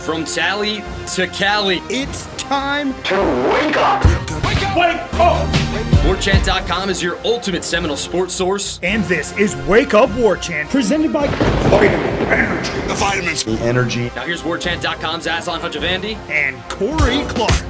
From Tally to Cali. It's time to wake up. Wake up! Wake up! Warchant.com is your ultimate Seminole sports source. And this is Wake Up Warchant, presented by Vitamin Energy. The vitamins. The energy. Now here's Warchant.com's Aslan Hajavandi and Corey Clark.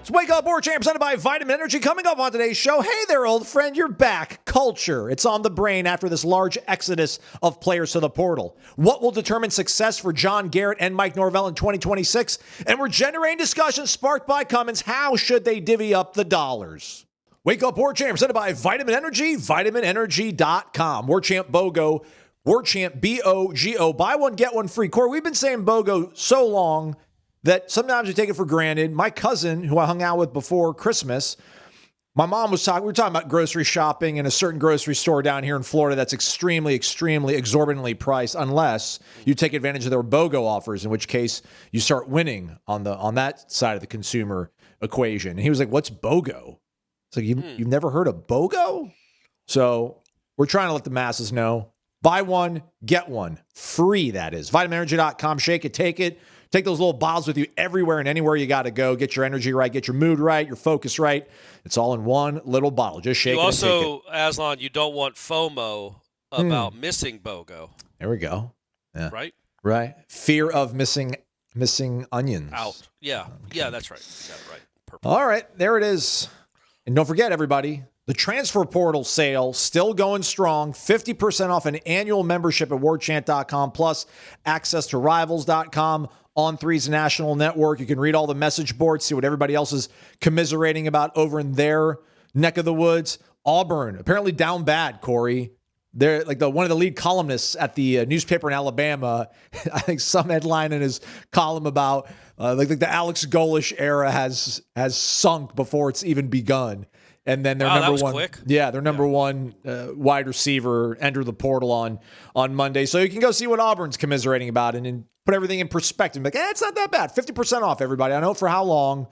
Wake Up Warchant presented by Vitamin Energy. Coming up on today's show, hey there, old friend, you're back. Culture. It's on the brain after this large exodus of players to the portal. What will determine success for John Garrett and Mike Norvell in 2026? And we're generating discussions sparked by Cummins. How should they divvy up the dollars? Wake Up Warchant presented by Vitamin Energy, vitaminenergy.com. Warchant BOGO, Warchant BOGO. Buy one, get one free. Corey, we've been saying BOGO so long that sometimes we take it for granted. My cousin, who I hung out with before Christmas, my mom was talking, we were talking about grocery shopping in a certain grocery store down here in Florida that's extremely exorbitantly priced unless you take advantage of their BOGO offers, in which case you start winning on that side of the consumer equation. And he was like, what's BOGO? It's like, you've never heard of BOGO? So we're trying to let the masses know. Buy one, get one. Free, that is. VitaminEnergy.com. Shake it, take it. Take those little bottles with you everywhere and anywhere you got to go. Get your energy right, get your mood right, your focus right. It's all in one little bottle. Just shake it and take it. Also, Aslan, you don't want FOMO about missing BOGO. There we go. Yeah. Right? Fear of missing onions. Out. Yeah. Yeah, that's right. You got it right. Perfect. All right. There it is. And don't forget, everybody, the transfer portal sale still going strong. 50% off an annual membership at warchant.com, plus access to rivals.com. On3's national network. You can read all the message boards, see what everybody else is commiserating about over in their neck of the woods. Auburn, apparently down bad, Corey. They're like one of the lead columnists at the newspaper in Alabama. I think some headline in his column about like the Alex Golish era has sunk before it's even begun. And then their number one, quick. Yeah, their number one wide receiver entered the portal on Monday. So you can go see what Auburn's commiserating about and put everything in perspective. Like, it's not that bad. 50% off, everybody. I know for how long,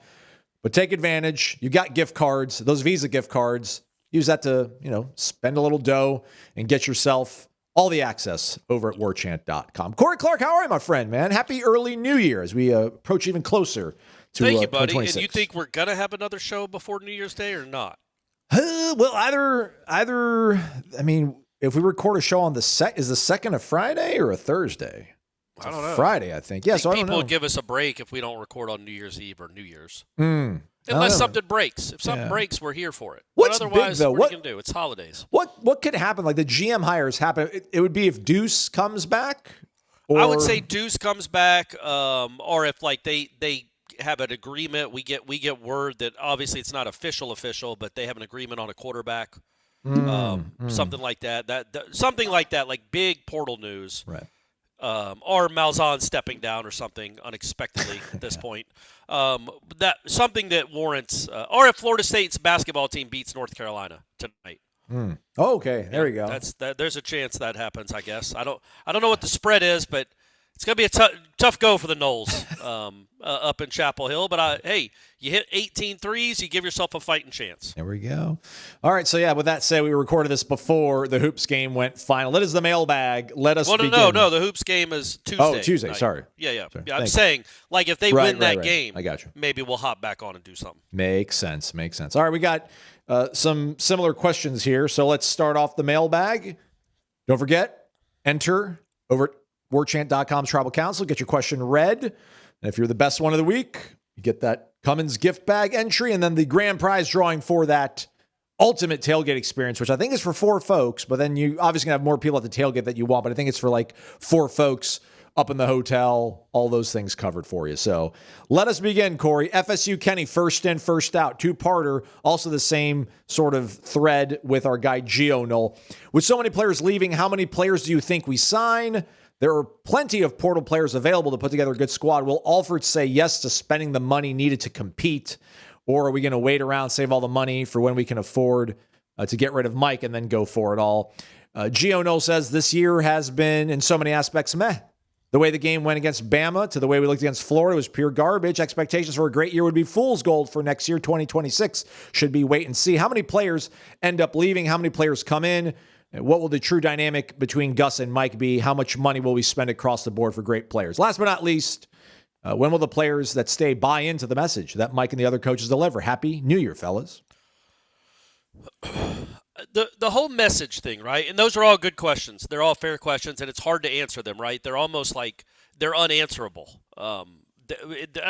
but take advantage. You got gift cards, those Visa gift cards. Use that to, spend a little dough and get yourself all the access over at warchant.com. Corey Clark, how are you, my friend, man? Happy early New Year as we approach even closer to Thank you, buddy. 2026. And you think we're going to have another show before New Year's Day or not? Well, either. I mean, if we record a show on is the second a Friday or a Thursday? I don't know. Friday, I think. Yeah, I don't know. People would give us a break if we don't record on New Year's Eve or New Year's. Unless something breaks. If something breaks, we're here for it. What's but otherwise, big, though? what are you going to do? It's holidays. What could happen? Like the GM hires happen. It would be if Deuce comes back? Or... I would say Deuce comes back, or if they have an agreement, we get word that obviously it's not official, but they have an agreement on a quarterback, something like that. Something like that, like big portal news, right? Or Malzahn stepping down or something unexpectedly at this point. That something that warrants, or if Florida State's basketball team beats North Carolina tonight. Oh, okay, there we go. There's a chance that happens. I guess I don't know what the spread is, but it's going to be a tough go for the Noles up in Chapel Hill. But, hey, you hit 18 threes, you give yourself a fighting chance. There we go. All right, so, with that said, we recorded this before the Hoops game went final. It is the mailbag. Let us begin. No, the Hoops game is Tuesday. Oh, Tuesday, night. Sorry. Yeah. Sorry. I'm saying, like, if they win that game, I got you. Maybe we'll hop back on and do something. Makes sense. All right, we got some similar questions here. So let's start off the mailbag. Don't forget, enter over at warchant.com's Tribal Council. Get your question read. And if you're the best one of the week, you get that Cummins gift bag entry and then the grand prize drawing for that ultimate tailgate experience, which I think is for 4 folks, but then you obviously have more people at the tailgate that you want, but I think it's for like 4 folks up in the hotel, all those things covered for you. So let us begin, Corey. FSU Kenny, first in, first out, 2-parter. Also the same sort of thread with our guy Gio Noel. With so many players leaving, how many players do you think we sign? There are plenty of portal players available to put together a good squad. Will Alford say yes to spending the money needed to compete? Or are we going to wait around, save all the money for when we can afford to get rid of Mike and then go for it all? Gio Noel says this year has been, in so many aspects, meh. The way the game went against Bama to the way we looked against Florida was pure garbage. Expectations for a great year would be fool's gold for next year. 2026 should be wait and see. How many players end up leaving? How many players come in? What will the true dynamic between Gus and Mike be? How much money will we spend across the board for great players? Last but not least, when will the players that stay buy into the message that Mike and the other coaches deliver? Happy New Year, fellas. The whole message thing, right? And those are all good questions. They're all fair questions, and it's hard to answer them, right? They're almost like they're unanswerable. I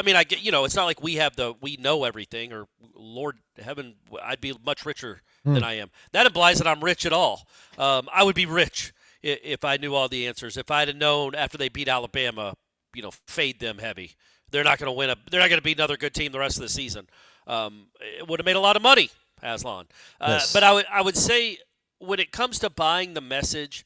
mean, I get, it's not like we know everything, or Lord heaven, I'd be much richer than I am. That implies that I'm rich at all. I would be rich if I knew all the answers. If I'd have known after they beat Alabama, fade them heavy. They're not going to win. They're not going to be another good team the rest of the season. It would have made a lot of money. Aslan. Yes. But I would say when it comes to buying the message,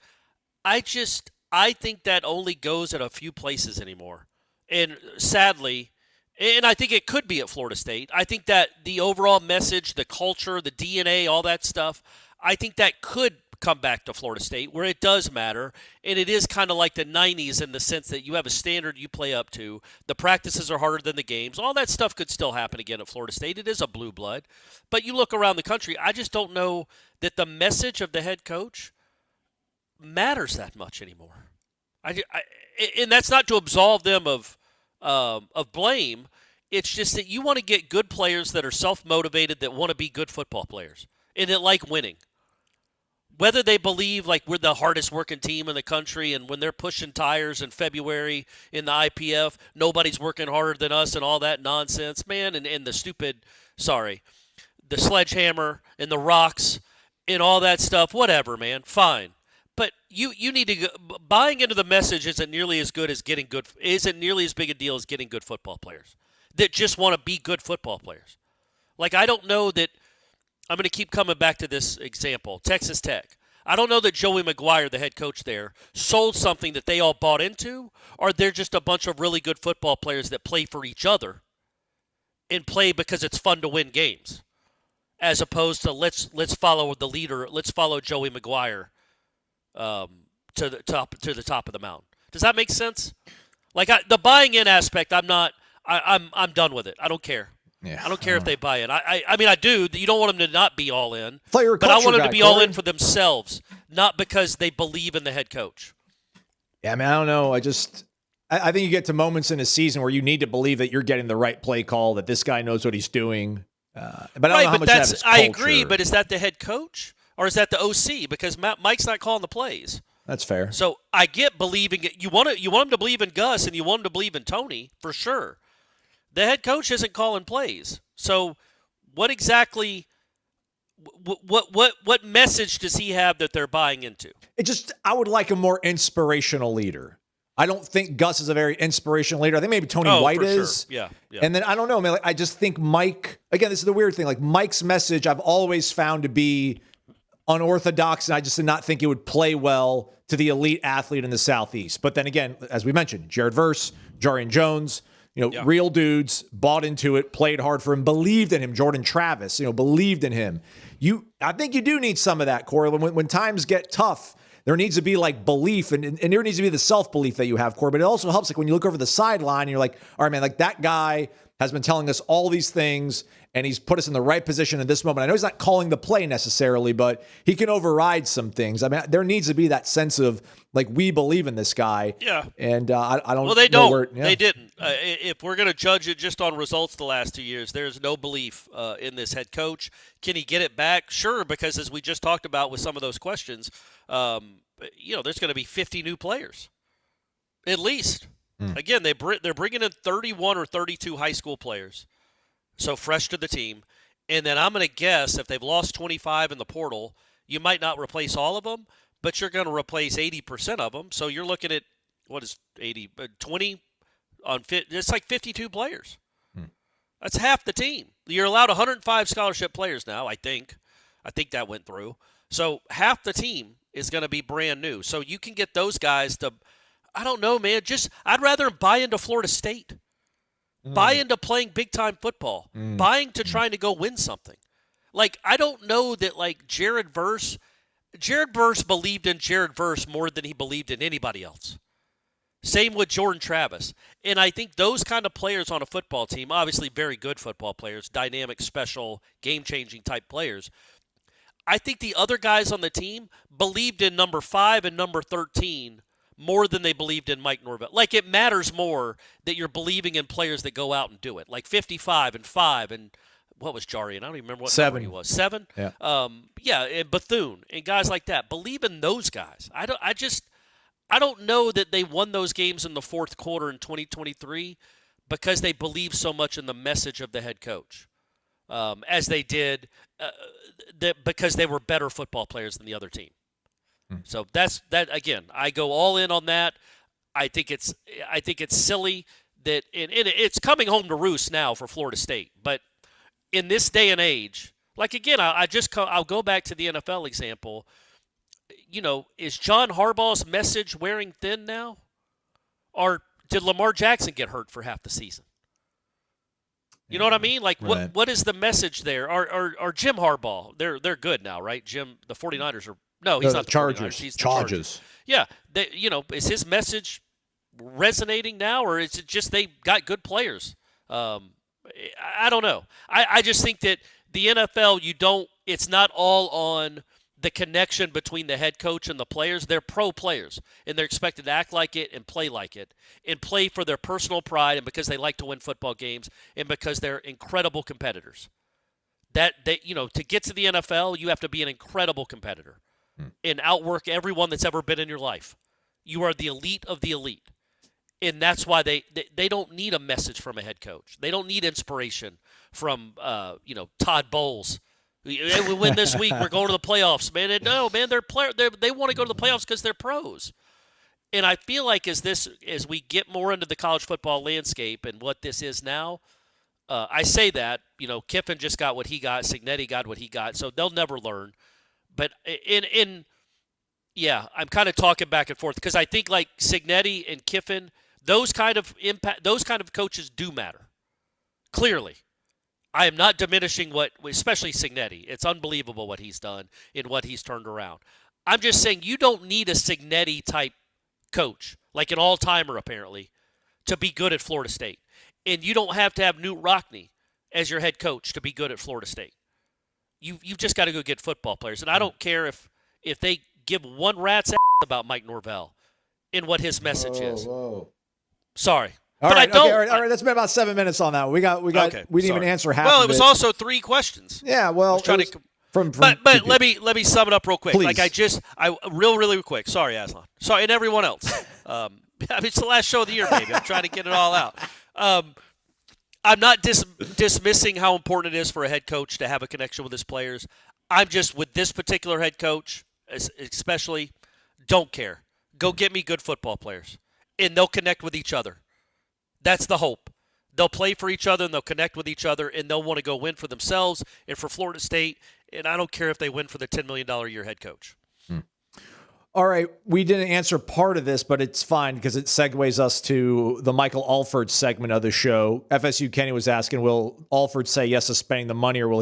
I think that only goes at a few places anymore. And sadly, and I think it could be at Florida State, I think that the overall message, the culture, the DNA, all that stuff, I think that could come back to Florida State where it does matter. And it is kind of like the 90s in the sense that you have a standard you play up to. The practices are harder than the games. All that stuff could still happen again at Florida State. It is a blue blood. But you look around the country, I just don't know that the message of the head coach matters that much anymore. And that's not to absolve them of blame. It's just that you want to get good players that are self-motivated, that want to be good football players, and that like winning. Whether they believe like we're the hardest working team in the country, and when they're pushing tires in February in the IPF, nobody's working harder than us and all that nonsense, man, and the sledgehammer and the rocks and all that stuff, whatever, man, fine. But you need to go, buying into the message isn't nearly as big a deal as getting good football players that just want to be good football players. Like, I don't know that I'm going to keep coming back to this example, Texas Tech. I don't know that Joey McGuire, the head coach there, sold something that they all bought into, or they're just a bunch of really good football players that play for each other and play because it's fun to win games, as opposed to let's follow the leader, let's follow Joey McGuire to the top of the mountain. Does that make sense? Like the buying in aspect, I'm done with it. I don't care. Yeah, I don't care if they buy in. I mean, I do. You don't want them to not be all in. But I want them to be all in for themselves, not because they believe in the head coach. Yeah, I mean, I don't know. I think you get to moments in a season where you need to believe that you're getting the right play call, that this guy knows what he's doing. But I don't know how much that is culture. I agree, but is that the head coach or is that the OC? Because Mike's not calling the plays. That's fair. So I get believing it. You want him to believe in Gus and you want him to believe in Tony for sure. The head coach isn't calling plays. So what exactly what message does he have that they're buying into? I would like a more inspirational leader. I don't think Gus is a very inspirational leader. I think maybe Tony White is. Sure. Yeah. And then I don't know, man. Like, I just think Mike, again, this is the weird thing. Like Mike's message I've always found to be unorthodox, and I just did not think it would play well to the elite athlete in the Southeast. But then again, as we mentioned, Jared Verse, Jarian Jones, real dudes, bought into it, played hard for him, believed in him. Jordan Travis, believed in him. I think you do need some of that, Corey. When times get tough, there needs to be like belief, and there needs to be the self-belief that you have, Corey. But it also helps like when you look over the sideline and you're like, all right, man, like that guy has been telling us all these things, and he's put us in the right position at this moment. I know he's not calling the play necessarily, but he can override some things. I mean, there needs to be that sense of like, we believe in this guy. Yeah. And I don't. Well, they don't. They didn't. If we're going to judge it just on results the last 2 years, there's no belief in this head coach. Can he get it back? Sure, because as we just talked about with some of those questions, there's going to be 50 new players, at least. Again, they're bringing in 31 or 32 high school players, so fresh to the team. And then I'm going to guess if they've lost 25 in the portal, you might not replace all of them, but you're going to replace 80% of them. So you're looking at, what is 80, 20 on fit? It's like 52 players. That's half the team. You're allowed 105 scholarship players now, I think. I think that went through. So half the team is going to be brand new. So you can get those guys to, I don't know, man. I'd rather buy into Florida State. Buy into playing big-time football. Buying to trying to go win something. Like, I don't know that, like, Jared Verse believed in Jared Verse more than he believed in anybody else. Same with Jordan Travis. And I think those kind of players on a football team, obviously very good football players, dynamic, special, game-changing type players. I think the other guys on the team believed in number 5 and number 13 more than they believed in Mike Norvell. Like, it matters more that you're believing in players that go out and do it. Like 55 and 5 and what was Jarian? I don't even remember what 7 number he was. 7? Yeah. And Bethune and guys like that. Believe in those guys. I don't know that they won those games in the fourth quarter in 2023 because they believe so much in the message of the head coach, as they did because they were better football players than the other team. So that's that. Again, I go all in on that. I think it's silly that and it's coming home to roost now for Florida State. But in this day and age, like again, I'll go back to the NFL example. You know, is John Harbaugh's message wearing thin now? Or did Lamar Jackson get hurt for half the season? You know what I mean? Like, right. what is the message there? Or Jim Harbaugh, they're good now, right? The 49ers are – no, he's not the Chargers. 49ers. He's the Chargers. Yeah. Is his message resonating now, or is it just they got good players? I don't know. I just think that the NFL, it's not all on – the connection between the head coach and the players. They're pro players, and they're expected to act like it and play like it and play for their personal pride and because they like to win football games and because they're incredible competitors. To get to the NFL, you have to be an incredible competitor and outwork everyone that's ever been in your life. You are the elite of the elite. And that's why they don't need a message from a head coach. They don't need inspiration from Todd Bowles. We win this week. We're going to the playoffs, man. And no, man, they want to go to the playoffs because they're pros. And I feel like as we get more into the college football landscape and what this is now, I say that Kiffin just got what he got, Cignetti got what he got, so they'll never learn. But I'm kind of talking back and forth because I think like Cignetti and Kiffin, those kind of coaches do matter. Clearly. I am not diminishing especially Cignetti. It's unbelievable what he's done and what he's turned around. I'm just saying you don't need a Cignetti-type coach, like an all-timer apparently, to be good at Florida State. And you don't have to have Newt Rockne as your head coach to be good at Florida State. You've just got to go get football players. And I don't care if they give one rat's ass about Mike Norvell and what his message is. Sorry. All right. That's been about 7 minutes on that. We didn't even answer half. Well, it was also 3 questions. Yeah. Well, but let me sum it up real quick. Please. Like really quick. Sorry, Aslan. Sorry, and everyone else. It's the last show of the year, baby. I'm trying to get it all out. I'm not dismissing how important it is for a head coach to have a connection with his players. I'm just with this particular head coach, especially, don't care. Go get me good football players, and they'll connect with each other. That's the hope. They'll play for each other, and they'll connect with each other, and they'll want to go win for themselves and for Florida State. And I don't care if they win for the $10 million a year head coach. All right. We didn't answer part of this, but it's fine because it segues us to the Michael Alford segment of the show. FSU Kenny was asking, will Alford say yes to spending the money, or will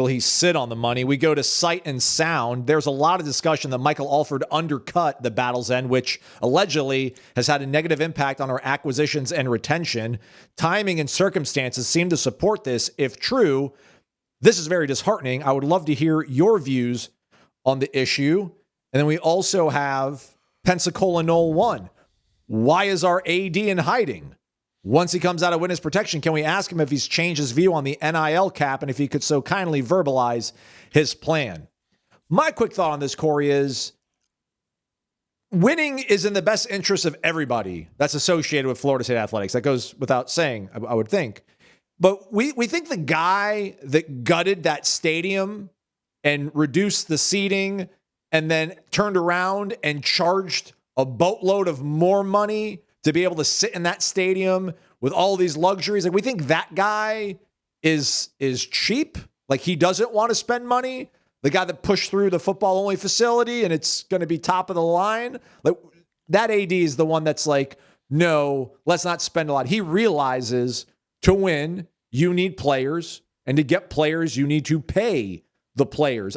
he sit on the money? We go to Sight and Sound. There's a lot of discussion that Michael Alford undercut the Battle's End, which allegedly has had a negative impact on our acquisitions and retention. Timing and circumstances seem to support this. If true, this is very disheartening. I would love to hear your views on the issue. And then we also have Pensacola Nole 1. Why is our AD in hiding? Once he comes out of witness protection, can we ask him if he's changed his view on the NIL cap and if he could so kindly verbalize his plan? My quick thought on this, Corey, is winning is in the best interest of everybody that's associated with Florida State athletics. That goes without saying, I would think. But we think the guy that gutted that stadium and reduced the seating and then turned around and charged a boatload of more money to be able to sit in that stadium with all these luxuries. Like, we think that guy is cheap. Like, he doesn't want to spend money. The guy that pushed through the football only facility and it's going to be top of the line. Like, that AD is the one that's like, no, let's not spend a lot. He realizes to win, you need players, and to get players, you need to pay the players.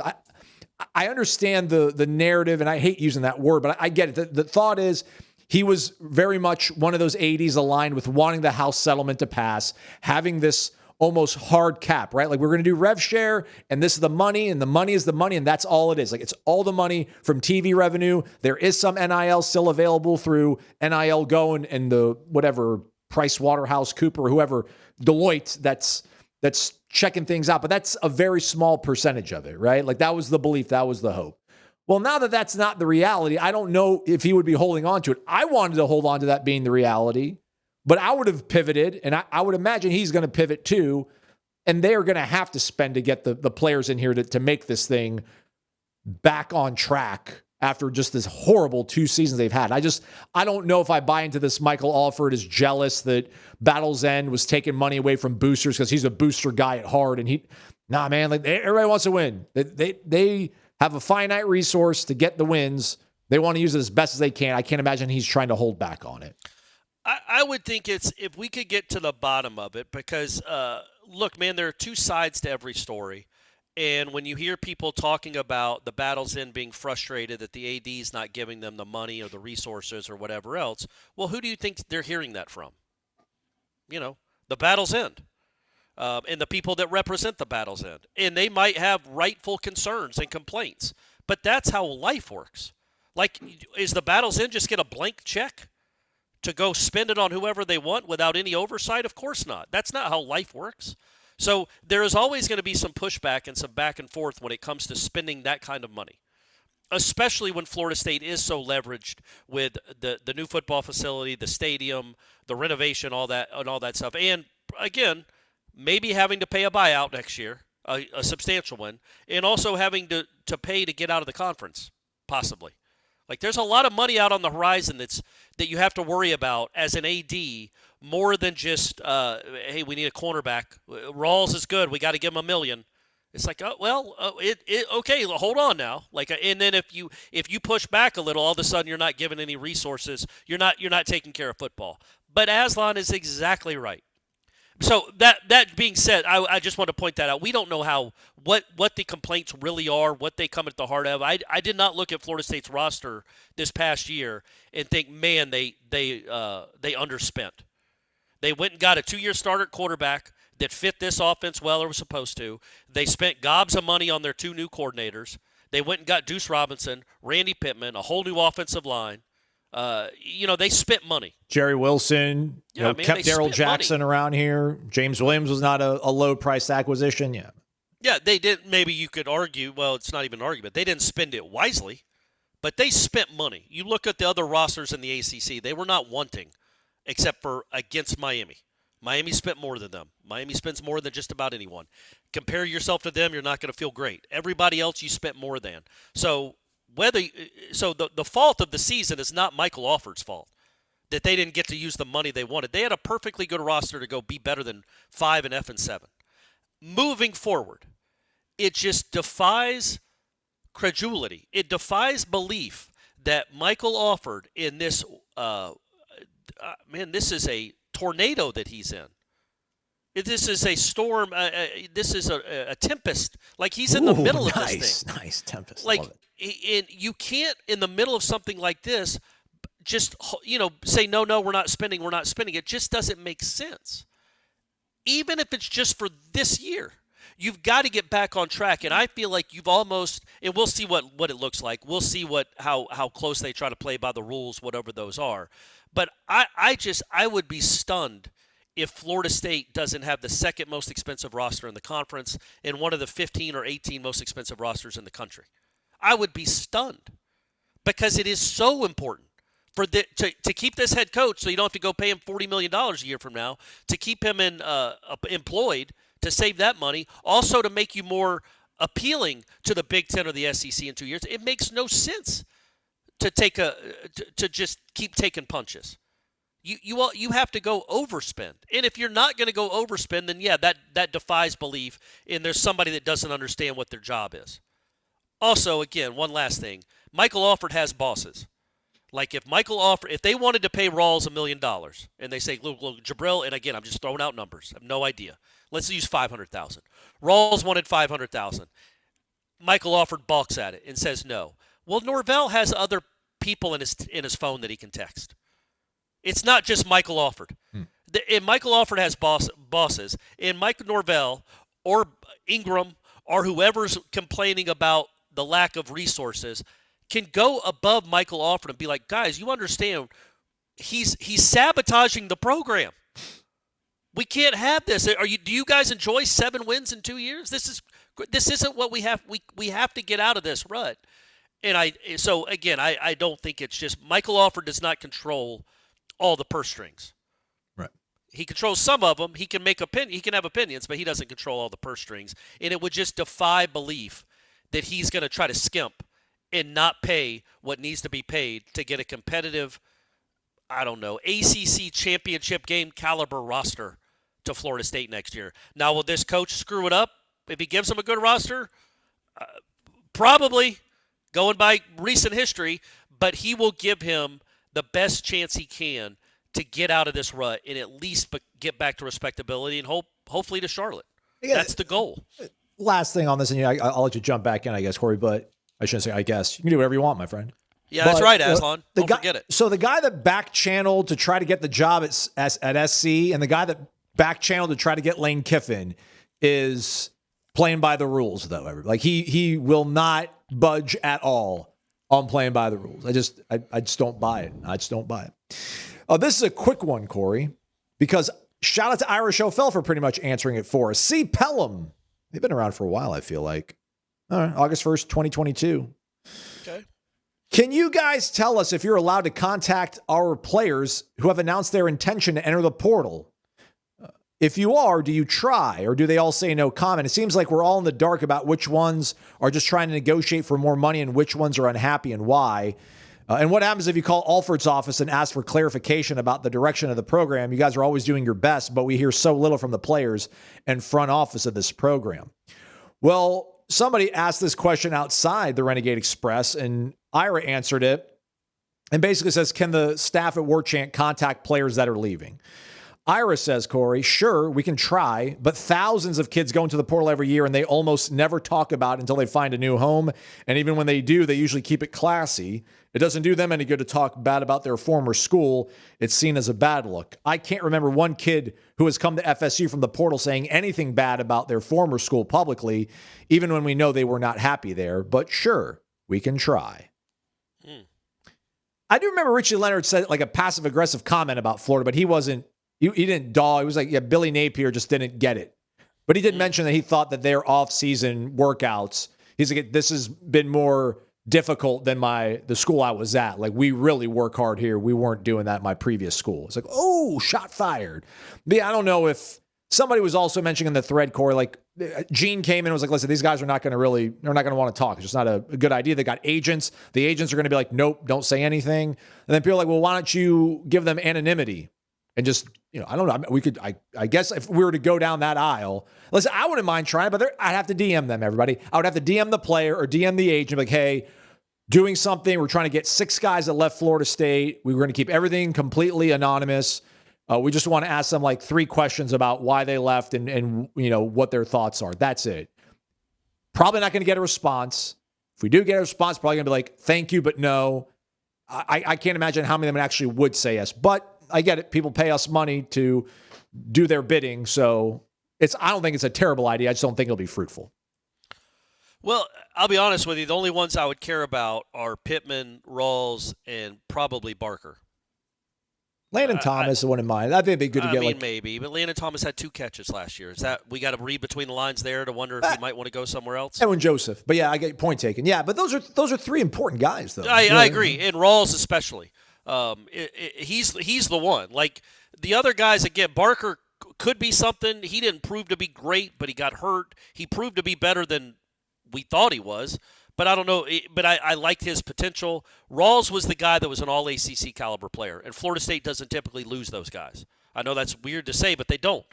I understand the narrative, and I hate using that word, but I get it. The thought is he was very much one of those 80s aligned with wanting the House settlement to pass, having this almost hard cap, right? Like, we're going to do rev share, and this is the money, and the money is the money, and that's all it is. Like, it's all the money from TV revenue. There is some NIL still available through NIL Go and the whatever Price Waterhouse Cooper, whoever, Deloitte, that's checking things out, but that's a very small percentage of it, right? Like, that was the belief, that was the hope. Well, now that that's not the reality, I don't know if he would be holding on to it. I wanted to hold on to that being the reality, but I would have pivoted, and I would imagine he's going to pivot too, and they are going to have to spend to get the players in here to make this thing back on track after just this horrible 2 seasons they've had. I don't know if I buy into this. Michael Alford is jealous that Battle's End was taking money away from boosters because he's a booster guy at heart, and man, like, everybody wants to win. They have a finite resource to get the wins. They want to use it as best as they can. I can't imagine he's trying to hold back on it. I would think it's if we could get to the bottom of it, because, look, man, there are 2 sides to every story. And when you hear people talking about the Battle's End being frustrated that the AD's not giving them the money or the resources or whatever else, well, who do you think they're hearing that from? The Battle's End. And the people that represent the Battle's End. And they might have rightful concerns and complaints. But that's how life works. Like, is the Battle's End just get a blank check to go spend it on whoever they want without any oversight? Of course not. That's not how life works. So there is always going to be some pushback and some back and forth when it comes to spending that kind of money, especially when Florida State is so leveraged with the new football facility, the stadium, the renovation, all that stuff. And, again, maybe having to pay a buyout next year, a substantial one, and also having to pay to get out of the conference, possibly. Like, there's a lot of money out on the horizon that you have to worry about as an AD, more than just, hey, we need a cornerback. Rawls is good. We got to give him $1 million. It's like, okay, hold on now. Like, and then if you push back a little, all of a sudden you're not giving any resources. You're not taking care of football. But Aslan is exactly right. So that being said, I just want to point that out. We don't know what the complaints really are, what they come at the heart of. I did not look at Florida State's roster this past year and think, man, they underspent. They went and got a 2-year starter quarterback that fit this offense well or was supposed to. They spent gobs of money on their 2 new coordinators. They went and got Deuce Robinson, Randy Pittman, a whole new offensive line. They spent money. Jerry Wilson, kept Darrell Jackson around here. James Williams was not a low-priced acquisition. Yeah, they did. Maybe you could argue, well, it's not even an argument. They didn't spend it wisely, but they spent money. You look at the other rosters in the ACC, they were not wanting, except for against Miami. Miami spent more than them. Miami spends more than just about anyone. Compare yourself to them, you're not going to feel great. Everybody else you spent more than. So the fault of the season is not Michael Alford's fault that they didn't get to use the money they wanted. They had a perfectly good roster to go be better than 5 and F and 7. Moving forward, it just defies credulity. It defies belief that Michael Alford in this this is a tornado that he's in. This is a storm. This is a tempest. Like, he's in the middle of this thing. Nice tempest. Like, and you can't, in the middle of something like this, just say no, we're not spending. It just doesn't make sense. Even if it's just for this year, you've got to get back on track. And I feel like you've almost, and we'll see what it looks like. We'll see how close they try to play by the rules, whatever those are. But I would be stunned if Florida State doesn't have the second most expensive roster in the conference and one of the 15 or 18 most expensive rosters in the country. I would be stunned because it is so important to keep this head coach, so you don't have to go pay him $40 million a year from now, to keep him employed, to save that money, also to make you more appealing to the Big Ten or the SEC in 2 years. It makes no sense to just keep taking punches. You have to go overspend. And if you're not going to go overspend, then that defies belief, and there's somebody that doesn't understand what their job is. Also, again, one last thing. Michael Alford has bosses. Like, if they wanted to pay Rawls $1 million, and they say, look, Jabril, and again, I'm just throwing out numbers. I have no idea. Let's use $500,000. Rawls wanted $500,000. Michael Alford balks at it and says no. Well, Norvell has other people in his phone that he can text. It's not just Michael Alford. And Michael Alford has bosses. And Mike Norvell or Ingram or whoever's complaining about the lack of resources can go above Michael Alford and be like, guys, you understand he's sabotaging the program. We can't have this. Do you guys enjoy 7 wins in 2 years? This isn't what we have. We have to get out of this rut. And I don't think it's just Michael Alford does not control all the purse strings. Right. He controls some of them. He can he can have opinions, but he doesn't control all the purse strings. And it would just defy belief that he's going to try to skimp and not pay what needs to be paid to get a competitive, ACC championship game caliber roster to Florida State next year. Now, will this coach screw it up if he gives them a good roster? Probably, going by recent history, but he will give him the best chance he can to get out of this rut and at least get back to respectability and hopefully to Charlotte. Yeah, that's the goal. Last thing on this, and I'll let you jump back in, I guess, Corey, but I shouldn't say I guess. You can do whatever you want, my friend. Yeah, that's right, Aslan. Don't forget it. So the guy that back-channeled to try to get the job at SC and the guy that back-channeled to try to get Lane Kiffin is playing by the rules, though. Like he will not budge at all on playing by the rules. I just don't buy it. I just don't buy it. This is a quick one, Corey, because shout out to Irish O'Fell for pretty much answering it for us. C. Pelham. They've been around for a while, I feel like. All right, August 1st, 2022. Okay. Can you guys tell us if you're allowed to contact our players who have announced their intention to enter the portal? If you are, do you try, or do they all say no comment? It seems like we're all in the dark about which ones are just trying to negotiate for more money and which ones are unhappy and why. And what happens if you call Alford's office and ask for clarification about the direction of the program? You guys are always doing your best, but we hear so little from the players and front office of this program. Well, somebody asked this question outside the Renegade Express, and Ira answered it and basically says, can the staff at Warchant contact players that are leaving? Ira says, Corey, sure, we can try, but thousands of kids go into the portal every year and they almost never talk about it until they find a new home. And even when they do, they usually keep it classy. It doesn't do them any good to talk bad about their former school. It's seen as a bad look. I can't remember one kid who has come to FSU from the portal saying anything bad about their former school publicly, even when we know they were not happy there. But sure, we can try. I do remember Richie Leonard said like a passive-aggressive comment about Florida, but he didn't dog. He was like, yeah, Billy Napier just didn't get it. But he did mention that he thought that their off-season workouts, he's like, this has been more difficult than the school I was at. Like, we really work hard here. We weren't doing that at my previous school. It's like, oh, shot fired. But yeah, I don't know if somebody was also mentioning in the thread, Corey, like Gene came in and was like, listen, these guys are they're not going to want to talk. It's just not a good idea. They got agents. The agents are going to be like, nope, don't say anything. And then people are like, well, why don't you give them anonymity? And just, I don't know. I guess if we were to go down that aisle, listen, I wouldn't mind trying, but I'd have to DM them, everybody. I would have to DM the player or DM the agent, like, hey, doing something. We're trying to get 6 guys that left Florida State. We were going to keep everything completely anonymous. We just want to ask them like 3 questions about why they left and what their thoughts are. That's it. Probably not going to get a response. If we do get a response, probably going to be like, thank you, but no. I can't imagine how many of them actually would say yes, but I get it. People pay us money to do their bidding. So I don't think it's a terrible idea. I just don't think it'll be fruitful. Well, I'll be honest with you. The only ones I would care about are Pittman, Rawls, and probably Barker. Landon Thomas is one in mind. I think it'd be good to get maybe, but Landon Thomas had 2 catches last year. Is that we got to read between the lines there to wonder if he might want to go somewhere else? Edwin Joseph. But yeah, I get your point taken. Yeah, but those are 3 important guys, though. I agree. And Rawls especially. He's the one. Like the other guys, again, Barker could be something. He didn't prove to be great, but he got hurt. He proved to be better than we thought he was. But I don't know. But I liked his potential. Rawls was the guy that was an all-ACC caliber player, and Florida State doesn't typically lose those guys. I know that's weird to say, but they don't.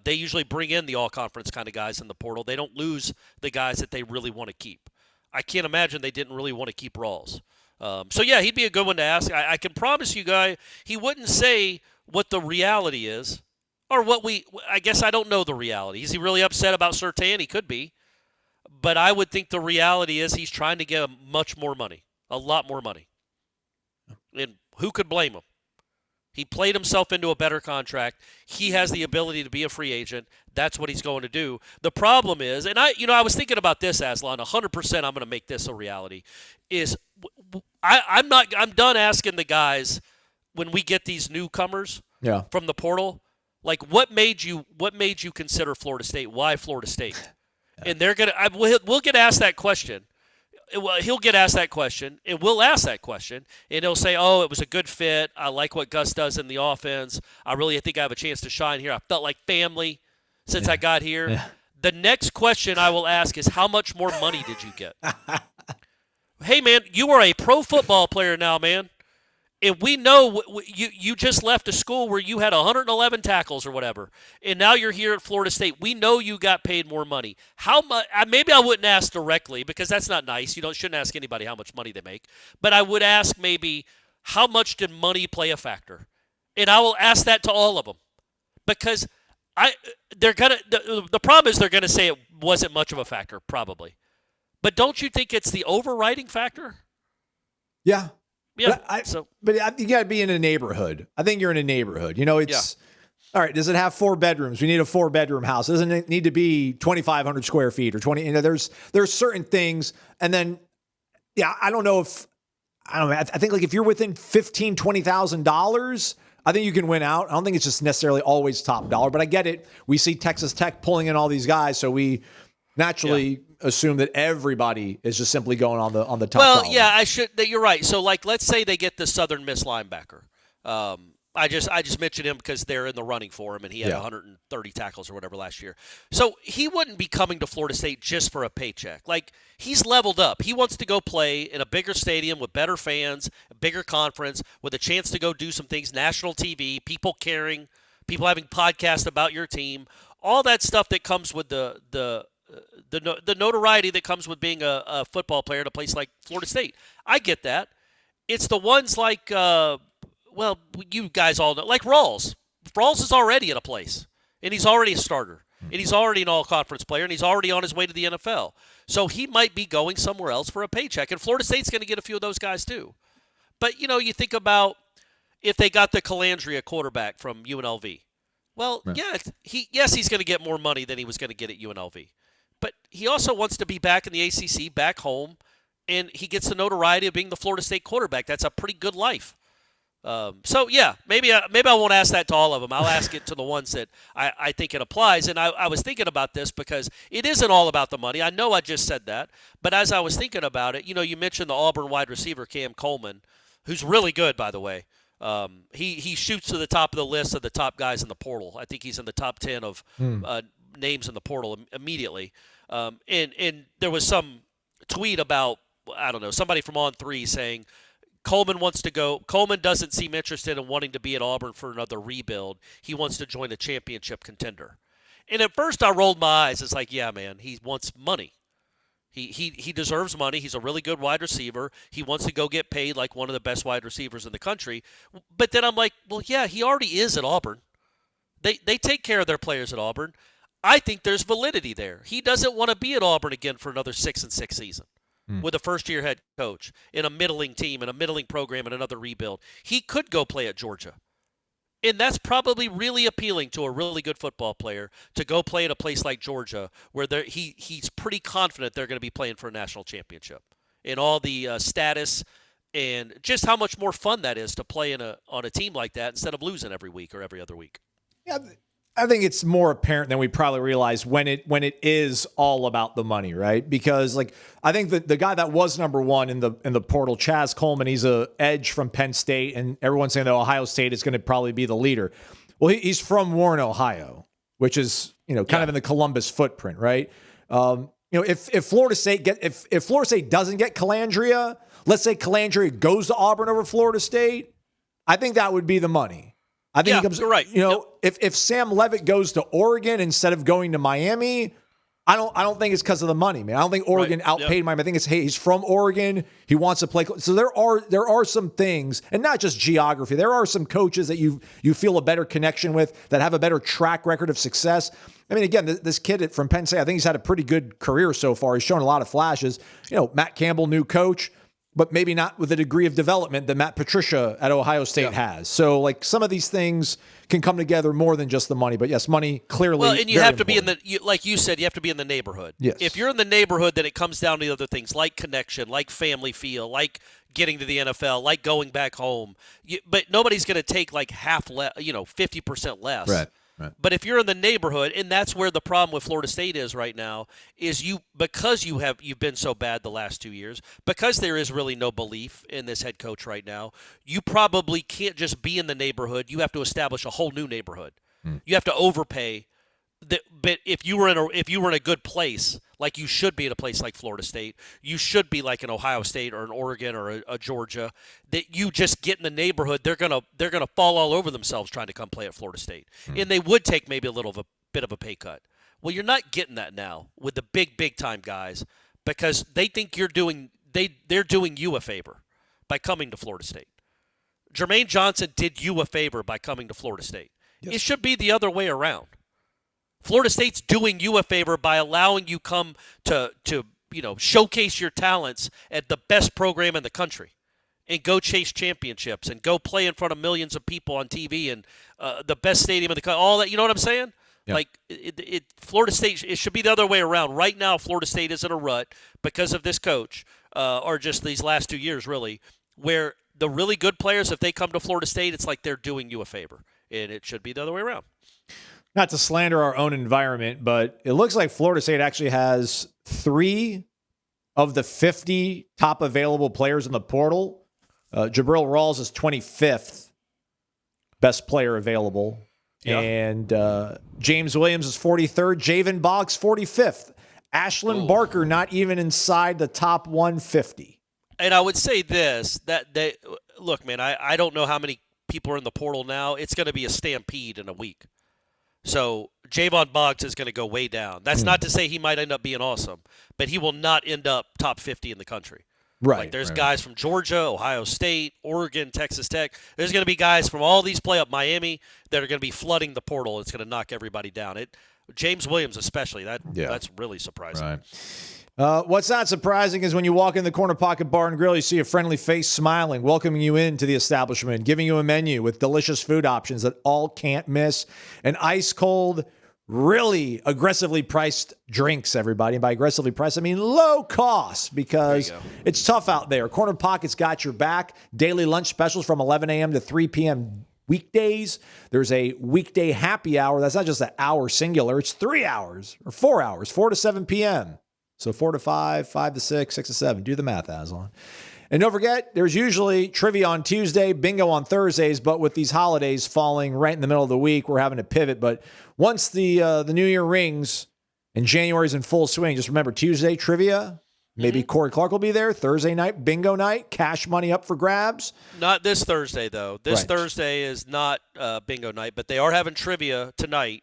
They usually bring in the all-conference kind of guys in the portal. They don't lose the guys that they really want to keep. I can't imagine they didn't really want to keep Rawls. So, yeah, he'd be a good one to ask. I can promise you, Guy, he wouldn't say what the reality is or I guess I don't know the reality. Is he really upset about Surtain? He could be. But I would think the reality is he's trying to get much more money, a lot more money. And who could blame him? He played himself into a better contract. He has the ability to be a free agent. That's what he's going to do. The problem is, and I was thinking about this, Aslan, 100% I'm going to make this a reality, is I'm done asking the guys when we get these newcomers from the portal, like what made you consider Florida State? Why Florida State? And we'll get asked that question. He'll get asked that question, and we'll ask that question, and he'll say, oh, it was a good fit. I like what Gus does in the offense. I really think I have a chance to shine here. I felt like family since I got here. Yeah. The next question I will ask is, how much more money did you get? Hey, man, you are a pro football player now, man. And we know you just left a school where you had 111 tackles or whatever, and now you're here at Florida State. We know you got paid more money. How much? Maybe I wouldn't ask directly because that's not nice. You shouldn't ask anybody how much money they make. But I would ask maybe, how much did money play a factor? And I will ask that to all of them because the problem is they're gonna say it wasn't much of a factor, probably. But don't you think it's the overriding factor? Yeah. Yeah. But you got to be in a neighborhood. I think you're in a neighborhood. It's all right. Does it have 4 bedrooms? We need a 4-bedroom house. Doesn't it need to be 2,500 square feet or 20? There's certain things. And then, I don't know. I think like if you're within $15,000, $20,000, I think you can win out. I don't think it's just necessarily always top dollar, but I get it. We see Texas Tech pulling in all these guys, so we naturally assume that everybody is just simply going on the top. Well, dollar. You're right. So, like, let's say they get the Southern Miss linebacker. I just mentioned him because they're in the running for him, and he had 130 tackles or whatever last year. So he wouldn't be coming to Florida State just for a paycheck. Like, he's leveled up. He wants to go play in a bigger stadium with better fans, a bigger conference, with a chance to go do some things, national TV, people caring, people having podcasts about your team, all that stuff that comes with the notoriety that comes with being a football player at a place like Florida State. I get that. It's the ones like, you guys all know, like Rawls. Rawls is already in a place, and he's already a starter, and he's already an all-conference player, and he's already on his way to the NFL. So he might be going somewhere else for a paycheck, and Florida State's going to get a few of those guys too. But, you think about if they got the Calandria quarterback from UNLV. Well, he's going to get more money than he was going to get at UNLV. But he also wants to be back in the ACC, back home, and he gets the notoriety of being the Florida State quarterback. That's a pretty good life. Maybe I won't ask that to all of them. I'll ask it to the ones that I think it applies. And I was thinking about this because it isn't all about the money. I know I just said that. But as I was thinking about it, you mentioned the Auburn wide receiver, Cam Coleman, who's really good, by the way. He shoots to the top of the list of the top guys in the portal. I think he's in the top 10 of names in the portal immediately. And there was some tweet about, I don't know, somebody from On3 saying Coleman wants to go. Coleman doesn't seem interested in wanting to be at Auburn for another rebuild. He wants to join a championship contender. And at first I rolled my eyes. It's like, yeah, man, he wants money. He deserves money. He's a really good wide receiver. He wants to go get paid like one of the best wide receivers in the country. But then I'm like, well, yeah, he already is at Auburn. They take care of their players at Auburn. I think there's validity there. He doesn't want to be at Auburn again for another 6-6 season with a first-year head coach in a middling team, in a middling program, and another rebuild. He could go play at Georgia. And that's probably really appealing to a really good football player to go play at a place like Georgia where he's pretty confident they're going to be playing for a national championship. And all the status and just how much more fun that is to play on a team like that instead of losing every week or every other week. Yeah, I think it's more apparent than we probably realize when it is all about the money, right? Because I think the guy that was number one in the portal, Chaz Coleman, he's a edge from Penn State, and everyone's saying that Ohio State is going to probably be the leader. Well, he's from Warren, Ohio, which is kind of in the Columbus footprint, right? If Florida State if Florida State doesn't get Calandria, let's say Calandria goes to Auburn over Florida State, I think that would be the money. I think you're right. If Sam Levitt goes to Oregon instead of going to Miami, I don't think it's because of the money, man. I don't think Oregon outpaid Miami. I think it's, hey, he's from Oregon. He wants to play. So there are some things, and not just geography. There are some coaches that you feel a better connection with, that have a better track record of success. I mean, again, this kid from Penn State, I think he's had a pretty good career so far. He's shown a lot of flashes. Matt Campbell, new coach. but maybe not with the degree of development that Matt Patricia at Ohio State has. So, like, some of these things can come together more than just the money. But yes, money clearly. Well, and you have to important. be like you said, you have to be in the neighborhood. Yes. If you're in the neighborhood, then it comes down to the other things like connection, like family feel, like getting to the NFL, like going back home. But nobody's going to take like 50% less. Right. But if you're in the neighborhood, and that's where the problem with Florida State is right now, is because you've been so bad the last 2 years, because there is really no belief in this head coach right now, you probably can't just be in the neighborhood. You have to establish a whole new neighborhood. You have to overpay. But if you were in a good place, like you should be in a place like Florida State, you should be like an Ohio State or an Oregon or a Georgia, that you just get in the neighborhood, they're gonna fall all over themselves trying to come play at Florida State, and they would take maybe a bit of a pay cut. Well, you're not getting that now with the big time guys, because they think they're doing you a favor by coming to Florida State. Jermaine Johnson did you a favor by coming to Florida State. Yes. It should be the other way around. Florida State's doing you a favor by allowing you come to showcase your talents at the best program in the country and go chase championships and go play in front of millions of people on TV and the best stadium in the country, all that. You know what I'm saying? Yep. Like Florida State, it should be the other way around. Right now, Florida State is in a rut because of this coach, or just these last 2 years, really, where the really good players, if they come to Florida State, it's like they're doing you a favor. And it should be the other way around. Not to slander our own environment, but it looks like Florida State actually has 3 of the 50 top available players in the portal. Jabril Rawls is 25th best player available. Yeah. And James Williams is 43rd. Javen Boggs, 45th. Ashlyn Barker, not even inside the top 150. And I would say this, look, man, I don't know how many people are in the portal now. It's going to be a stampede in a week. So Javon Boggs is going to go way down. That's not to say he might end up being awesome, but he will not end up top 50 in the country. Right. Like there's guys from Georgia, Ohio State, Oregon, Texas Tech. There's going to be guys from all these Miami that are going to be flooding the portal. It's going to knock everybody down. James Williams especially, that's really surprising. Right. What's not surprising is when you walk in the Corner Pocket Bar and Grill, you see a friendly face smiling, welcoming you into the establishment, giving you a menu with delicious food options that all can't miss, and ice-cold, really aggressively priced drinks, everybody. And by aggressively priced, I mean low cost, because it's tough out there. Corner Pocket's got your back. Daily lunch specials from 11 a.m. to 3 p.m. weekdays. There's a weekday happy hour. That's not just an hour singular. It's 3 hours or 4 hours, 4 to 7 p.m. So 4 to 5, 5 to 6, 6 to 7. Do the math, Aslan. And don't forget, there's usually trivia on Tuesday, bingo on Thursdays, but with these holidays falling right in the middle of the week, we're having to pivot. But once the new year rings and January's in full swing, just remember Tuesday, trivia. Maybe Corey Clark will be there. Thursday night, bingo night, cash money up for grabs. Not this Thursday, though. This Thursday is not bingo night, but they are having trivia tonight.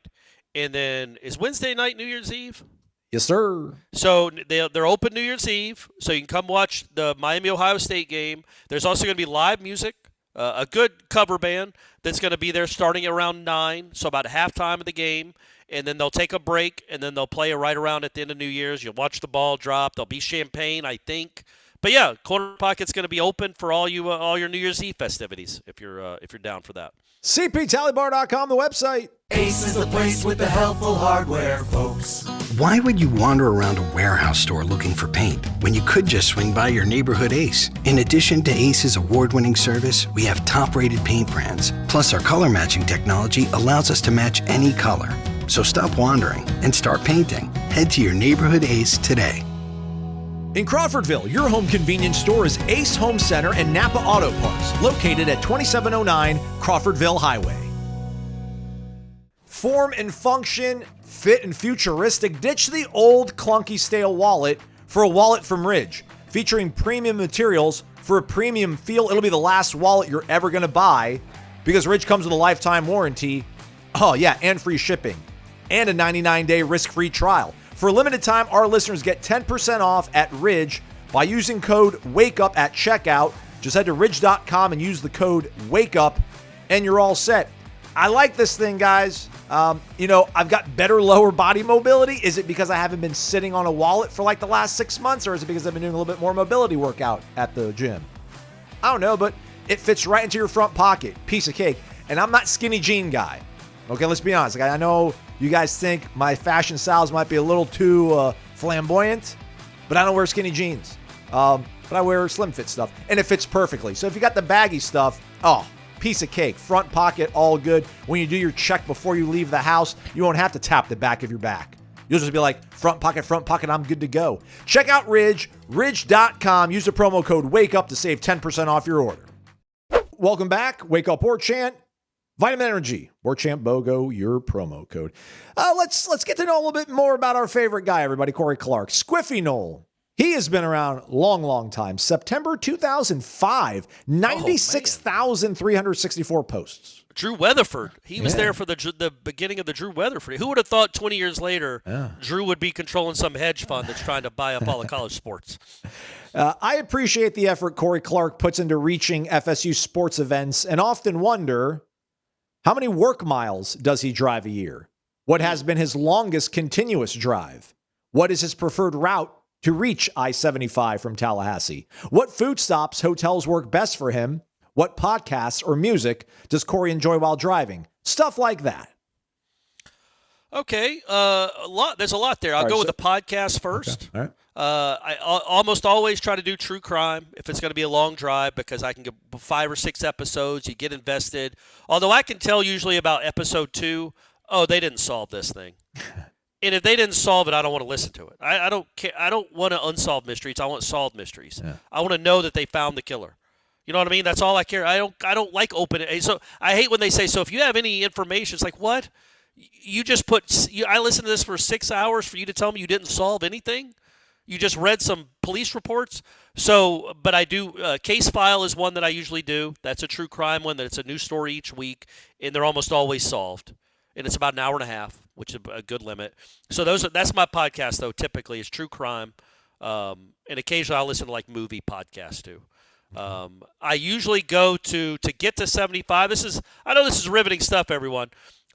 And then is Wednesday night New Year's Eve? Yes, sir. So they're open New Year's Eve, so you can come watch the Miami-Ohio State game. There's also going to be live music, a good cover band that's going to be there starting around 9, so about halftime of the game, and then they'll take a break, and then they'll play right around at the end of New Year's. You'll watch the ball drop. There'll be champagne, I think. But yeah, Corner Pocket's going to be open for all your New Year's Eve festivities if you're down for that. CPTallybar.com, the website. Ace is the place with the helpful hardware, folks. Why would you wander around a warehouse store looking for paint when you could just swing by your neighborhood Ace? In addition to Ace's award-winning service, we have top-rated paint brands. Plus, our color matching technology allows us to match any color. So stop wandering and start painting. Head to your neighborhood Ace today. In Crawfordville, your home convenience store is Ace Home Center and NAPA Auto Parts, located at 2709 Crawfordville Highway. Form and function, fit and futuristic. Ditch the old clunky stale wallet for a wallet from Ridge. Featuring premium materials for a premium feel. It'll be the last wallet you're ever going to buy because Ridge comes with a lifetime warranty. Oh yeah, and free shipping. And a 99-day risk-free trial. For a limited time, our listeners get 10% off at Ridge by using code WAKEUP at checkout. Just head to ridge.com and use the code WAKEUP, and you're all set. I like this thing, guys. I've got better lower body mobility. Is it because I haven't been sitting on a wallet for like the last 6 months, or is it because I've been doing a little bit more mobility workout at the gym? I don't know, but it fits right into your front pocket. Piece of cake. And I'm not skinny jean guy. Okay, let's be honest. Like, I know you guys think my fashion styles might be a little too flamboyant, but I don't wear skinny jeans. But I wear slim fit stuff, and it fits perfectly. So if you got the baggy stuff, piece of cake. Front pocket, all good. When you do your check before you leave the house, you won't have to tap the back of your back. You'll just be like, front pocket, I'm good to go. Check out Ridge, ridge.com. Use the promo code WAKEUP to save 10% off your order. Welcome back. Wake Up Warchant. Vitamin Energy. Warchant BOGO, your promo code. Let's get to know a little bit more about our favorite guy, everybody, Corey Clark. Squiffy Nole. He has been around long time. September 2005, 96,364 posts. Drew Weatherford. He was there for the beginning of the Drew Weatherford. Who would have thought 20 years later Drew would be controlling some hedge fund that's trying to buy up all the college sports? I appreciate the effort Corey Clark puts into reaching FSU sports events and often wonder, how many work miles does he drive a year? What has been his longest continuous drive? What is his preferred route to reach I-75 from Tallahassee? What food stops, hotels work best for him? What podcasts or music does Corey enjoy while driving? Stuff like that. Okay, there's a lot there. I'll go with the podcast first. Okay. All right. I almost always try to do true crime if it's going to be a long drive, because I can get 5 or 6 episodes. You get invested. Although I can tell usually about episode 2, they didn't solve this thing. And if they didn't solve it, I don't want to listen to it. I don't care. I don't want to unsolved mysteries. I want solved mysteries. Yeah. I want to know that they found the killer. You know what I mean? That's all I care. I don't like open. So I hate when they say, so if you have any information, it's like, what? You just I listened to this for 6 hours for you to tell me you didn't solve anything? You just read some police reports? So, but I do, Case File is one that I usually do. That's a true crime one. That's a new story each week, and they're almost always solved. And it's about an hour and a half, which is a good limit. So that's my podcast, though, typically, is true crime. And occasionally I'll listen to, like, movie podcasts, too. I usually go to get to 75. I know this is riveting stuff, everyone.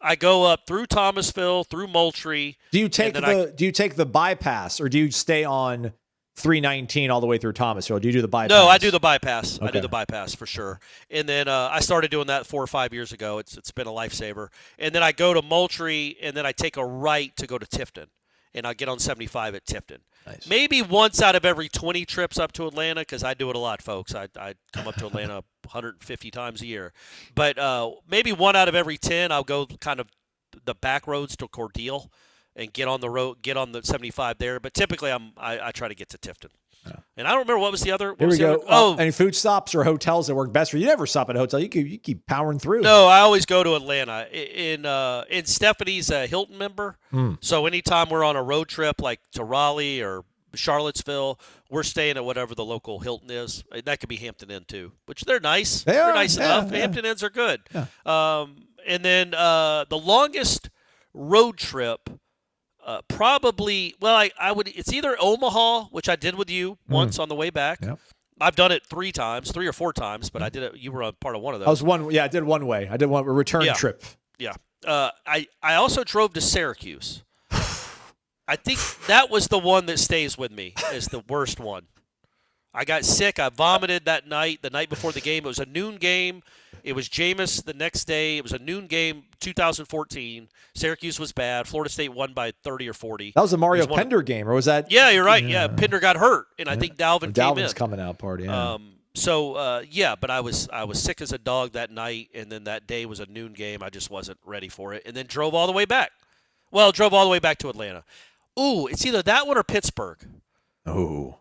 I go up through Thomasville, through Moultrie. Do you take the bypass, or do you stay on 319 all the way through Thomasville? Do you do the bypass? No, I do the bypass. Okay. I do the bypass for sure. And then I started doing that 4 or 5 years ago. It's been a lifesaver. And then I go to Moultrie, and then I take a right to go to Tifton, and I get on 75 at Tifton. Nice. Maybe once out of every 20 trips up to Atlanta, because I do it a lot, folks. I come up to Atlanta 150 times a year. But maybe 1 out of every 10, I'll go kind of the back roads to Cordele and get on the 75 there. But typically I try to get to Tifton. Yeah. And I don't remember what was the other. Here we go. Any food stops or hotels that work best for you? You never stop at a hotel. You keep powering through. No, I always go to Atlanta. In Stephanie's a Hilton member. So anytime we're on a road trip like to Raleigh or Charlottesville, we're staying at whatever the local Hilton is. That could be Hampton Inn too, which they're nice. They're nice enough. Yeah. Hampton Inns are good. Yeah. And then the longest road trip. Probably, I would. It's either Omaha, which I did with you once on the way back. Yep. I've done it 3 or 4 times, but I did it. You were a part of one of those. I did one way. I did a return trip. Yeah. I also drove to Syracuse. I think that was the one that stays with me as the worst one. I got sick. I vomited that night, the night before the game. It was a noon game. It was Jameis the next day. It was a noon game, 2014. Syracuse was bad. Florida State won by 30 or 40. That was a Mario Pender game, or was that? Yeah, you're right. Yeah, Pender got hurt, and I think Dalvin's came in. Coming out party. Yeah. But I was sick as a dog that night, and then that day was a noon game. I just wasn't ready for it, and then drove all the way back. Well, drove all the way back to Atlanta. Ooh, it's either that one or Pittsburgh. Oh.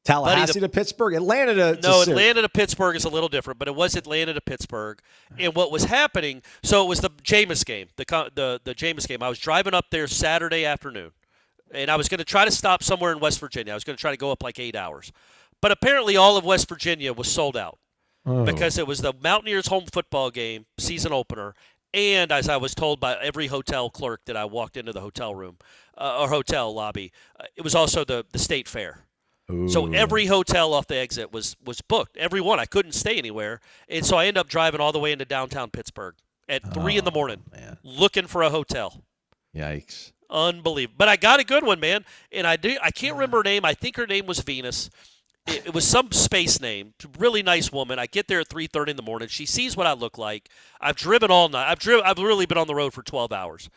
Tallahassee to Pittsburgh? Atlanta to Pittsburgh is a little different, but it was Atlanta to Pittsburgh. And what was happening, so it was the Jameis game, the Jameis game. I was driving up there Saturday afternoon, and I was going to try to stop somewhere in West Virginia. I was going to try to go up like 8 hours. But apparently all of West Virginia was sold out because it was the Mountaineers home football game, season opener, and as I was told by every hotel clerk that I walked into the hotel room or hotel lobby, it was also the state fair. Ooh. So every hotel off the exit was booked. Every one. I couldn't stay anywhere. And so I ended up driving all the way into downtown Pittsburgh. at 3 in the morning, looking for a hotel. Yikes. Unbelievable. But I got a good one, man. And I can't remember her name. I think her name was Venus. It was some space name. Really nice woman. I get there at 3:30 in the morning. She sees what I look like. I've driven all night. I've really been on the road for 12 hours.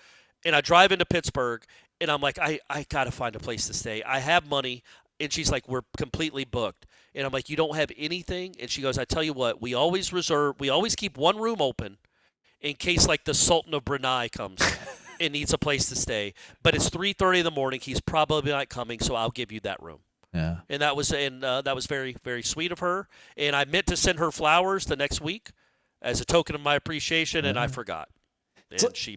And I drive into Pittsburgh, and I'm like, I got to find a place to stay. I have money. And she's like, we're completely booked. And I'm like, you don't have anything? And she goes, I tell you what, we always keep one room open in case like the Sultan of Brunei comes and needs a place to stay. But it's 3:30 in the morning. He's probably not coming, so I'll give you that room. Yeah. And that was very, very sweet of her. And I meant to send her flowers the next week as a token of my appreciation, and I forgot. And she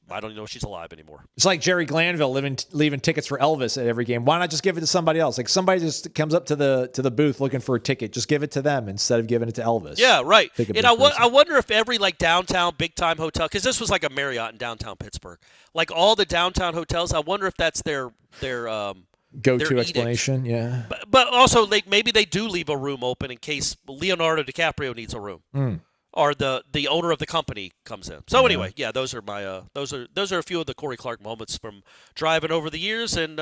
I don't even know if she's alive anymore. It's like Jerry Glanville leaving tickets for Elvis at every game. Why not just give it to somebody else? Like somebody just comes up to the booth looking for a ticket. Just give it to them instead of giving it to Elvis. Yeah, right. And I wonder if every like downtown big time hotel, because this was like a Marriott in downtown Pittsburgh, like all the downtown hotels, I wonder if that's their go-to explanation. Yeah. But also like maybe they do leave a room open in case Leonardo DiCaprio needs a room. Or the owner of the company comes in. So anyway, yeah, those are my those are a few of the Corey Clark moments from driving over the years, and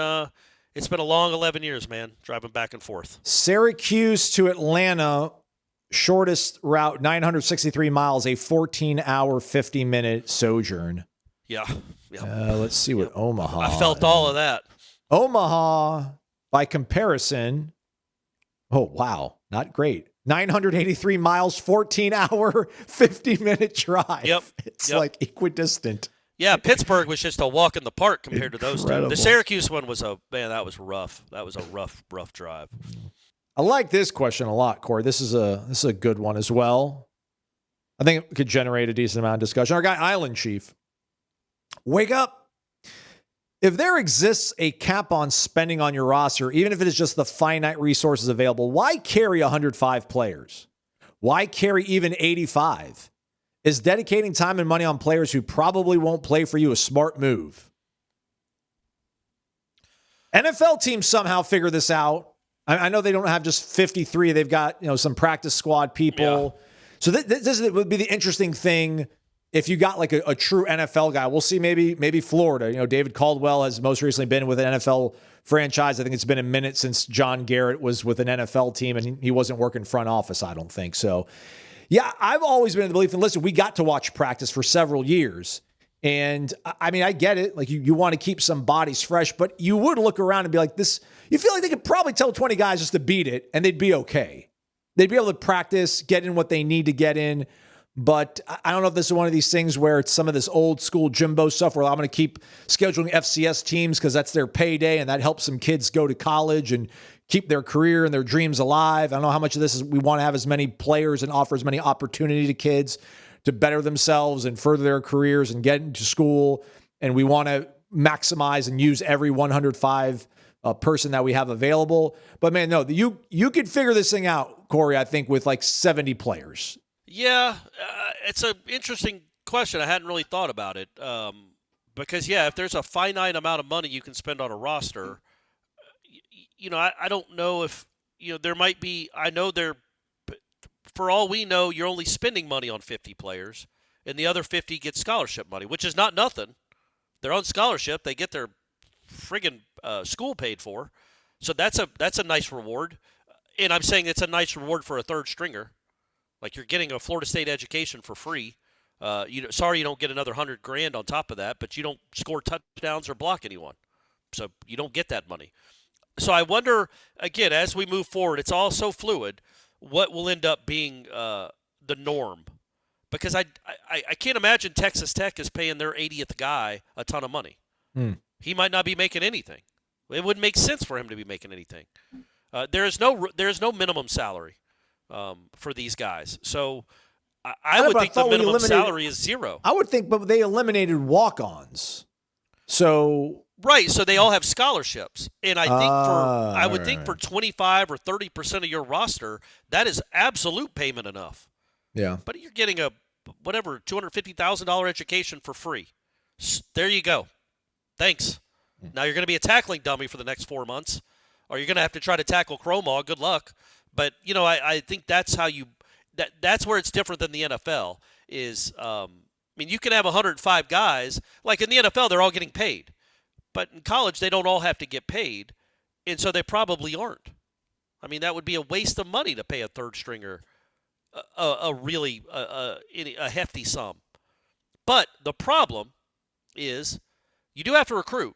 it's been a long 11 years, man, driving back and forth. Syracuse to Atlanta, shortest route, 963 miles, a 14-hour, 50-minute sojourn. Yeah. Let's see what Omaha. I felt all of that. Omaha, by comparison, oh wow, not great. 983 miles, 14-hour, 50-minute drive. Yep. It's like equidistant. Yeah, Pittsburgh was just a walk in the park compared to those two. The Syracuse one was that was rough. That was a rough drive. I like this question a lot, Corey. This is a good one as well. I think it could generate a decent amount of discussion. Our guy, Island Chief. Wake up. If there exists a cap on spending on your roster, even if it is just the finite resources available, why carry 105 players? Why carry even 85? Is dedicating time and money on players who probably won't play for you a smart move? NFL teams somehow figure this out. I know they don't have just 53. They've got some practice squad people. Yeah. So this would be the interesting thing. If you got like a true NFL guy, we'll see maybe Florida. David Caldwell has most recently been with an NFL franchise. I think it's been a minute since John Garrett was with an NFL team, and he wasn't working front office, I don't think. So, yeah, I've always been in the belief, and listen, we got to watch practice for several years. And, I mean, I get it. Like, you want to keep some bodies fresh, but you would look around and be like, you feel like they could probably tell 20 guys just to beat it, and they'd be okay. They'd be able to practice, get in what they need to get in. But I don't know if this is one of these things where it's some of this old school Jimbo stuff where I'm going to keep scheduling FCS teams because that's their payday and that helps some kids go to college and keep their career and their dreams alive. I don't know how much of this is we want to have as many players and offer as many opportunity to kids to better themselves and further their careers and get into school. And we want to maximize and use every 105 person that we have available. But man, no, you could figure this thing out, Corey, I think with like 70 players. Yeah, it's an interesting question. I hadn't really thought about it because, yeah, if there's a finite amount of money you can spend on a roster, I don't know if, there might be – I know for all we know, you're only spending money on 50 players, and the other 50 get scholarship money, which is not nothing. They're on scholarship. They get their friggin' school paid for. So that's a nice reward. And I'm saying it's a nice reward for a third stringer. Like you're getting a Florida State education for free. Sorry you don't get another $100,000 on top of that, but you don't score touchdowns or block anyone. So you don't get that money. So I wonder, again, as we move forward, it's all so fluid, what will end up being the norm? Because I can't imagine Texas Tech is paying their 80th guy a ton of money. He might not be making anything. It wouldn't make sense for him to be making anything. There is no minimum salary for these guys. So I would think the minimum salary is zero. I would think, but they eliminated walk-ons. So right, so they all have scholarships. And I would think for 25 or 30% of your roster, that is absolute payment enough. Yeah. But you're getting a $250,000 education for free. There you go. Thanks. Now you're going to be a tackling dummy for the next 4 months, or you're going to have to try to tackle Cromall. Good luck. But, I think that's how that's where it's different than the NFL is mean, you can have 105 guys. Like in the NFL, they're all getting paid. But in college, they don't all have to get paid, and so they probably aren't. I mean, that would be a waste of money to pay a third stringer a hefty sum. But the problem is you do have to recruit,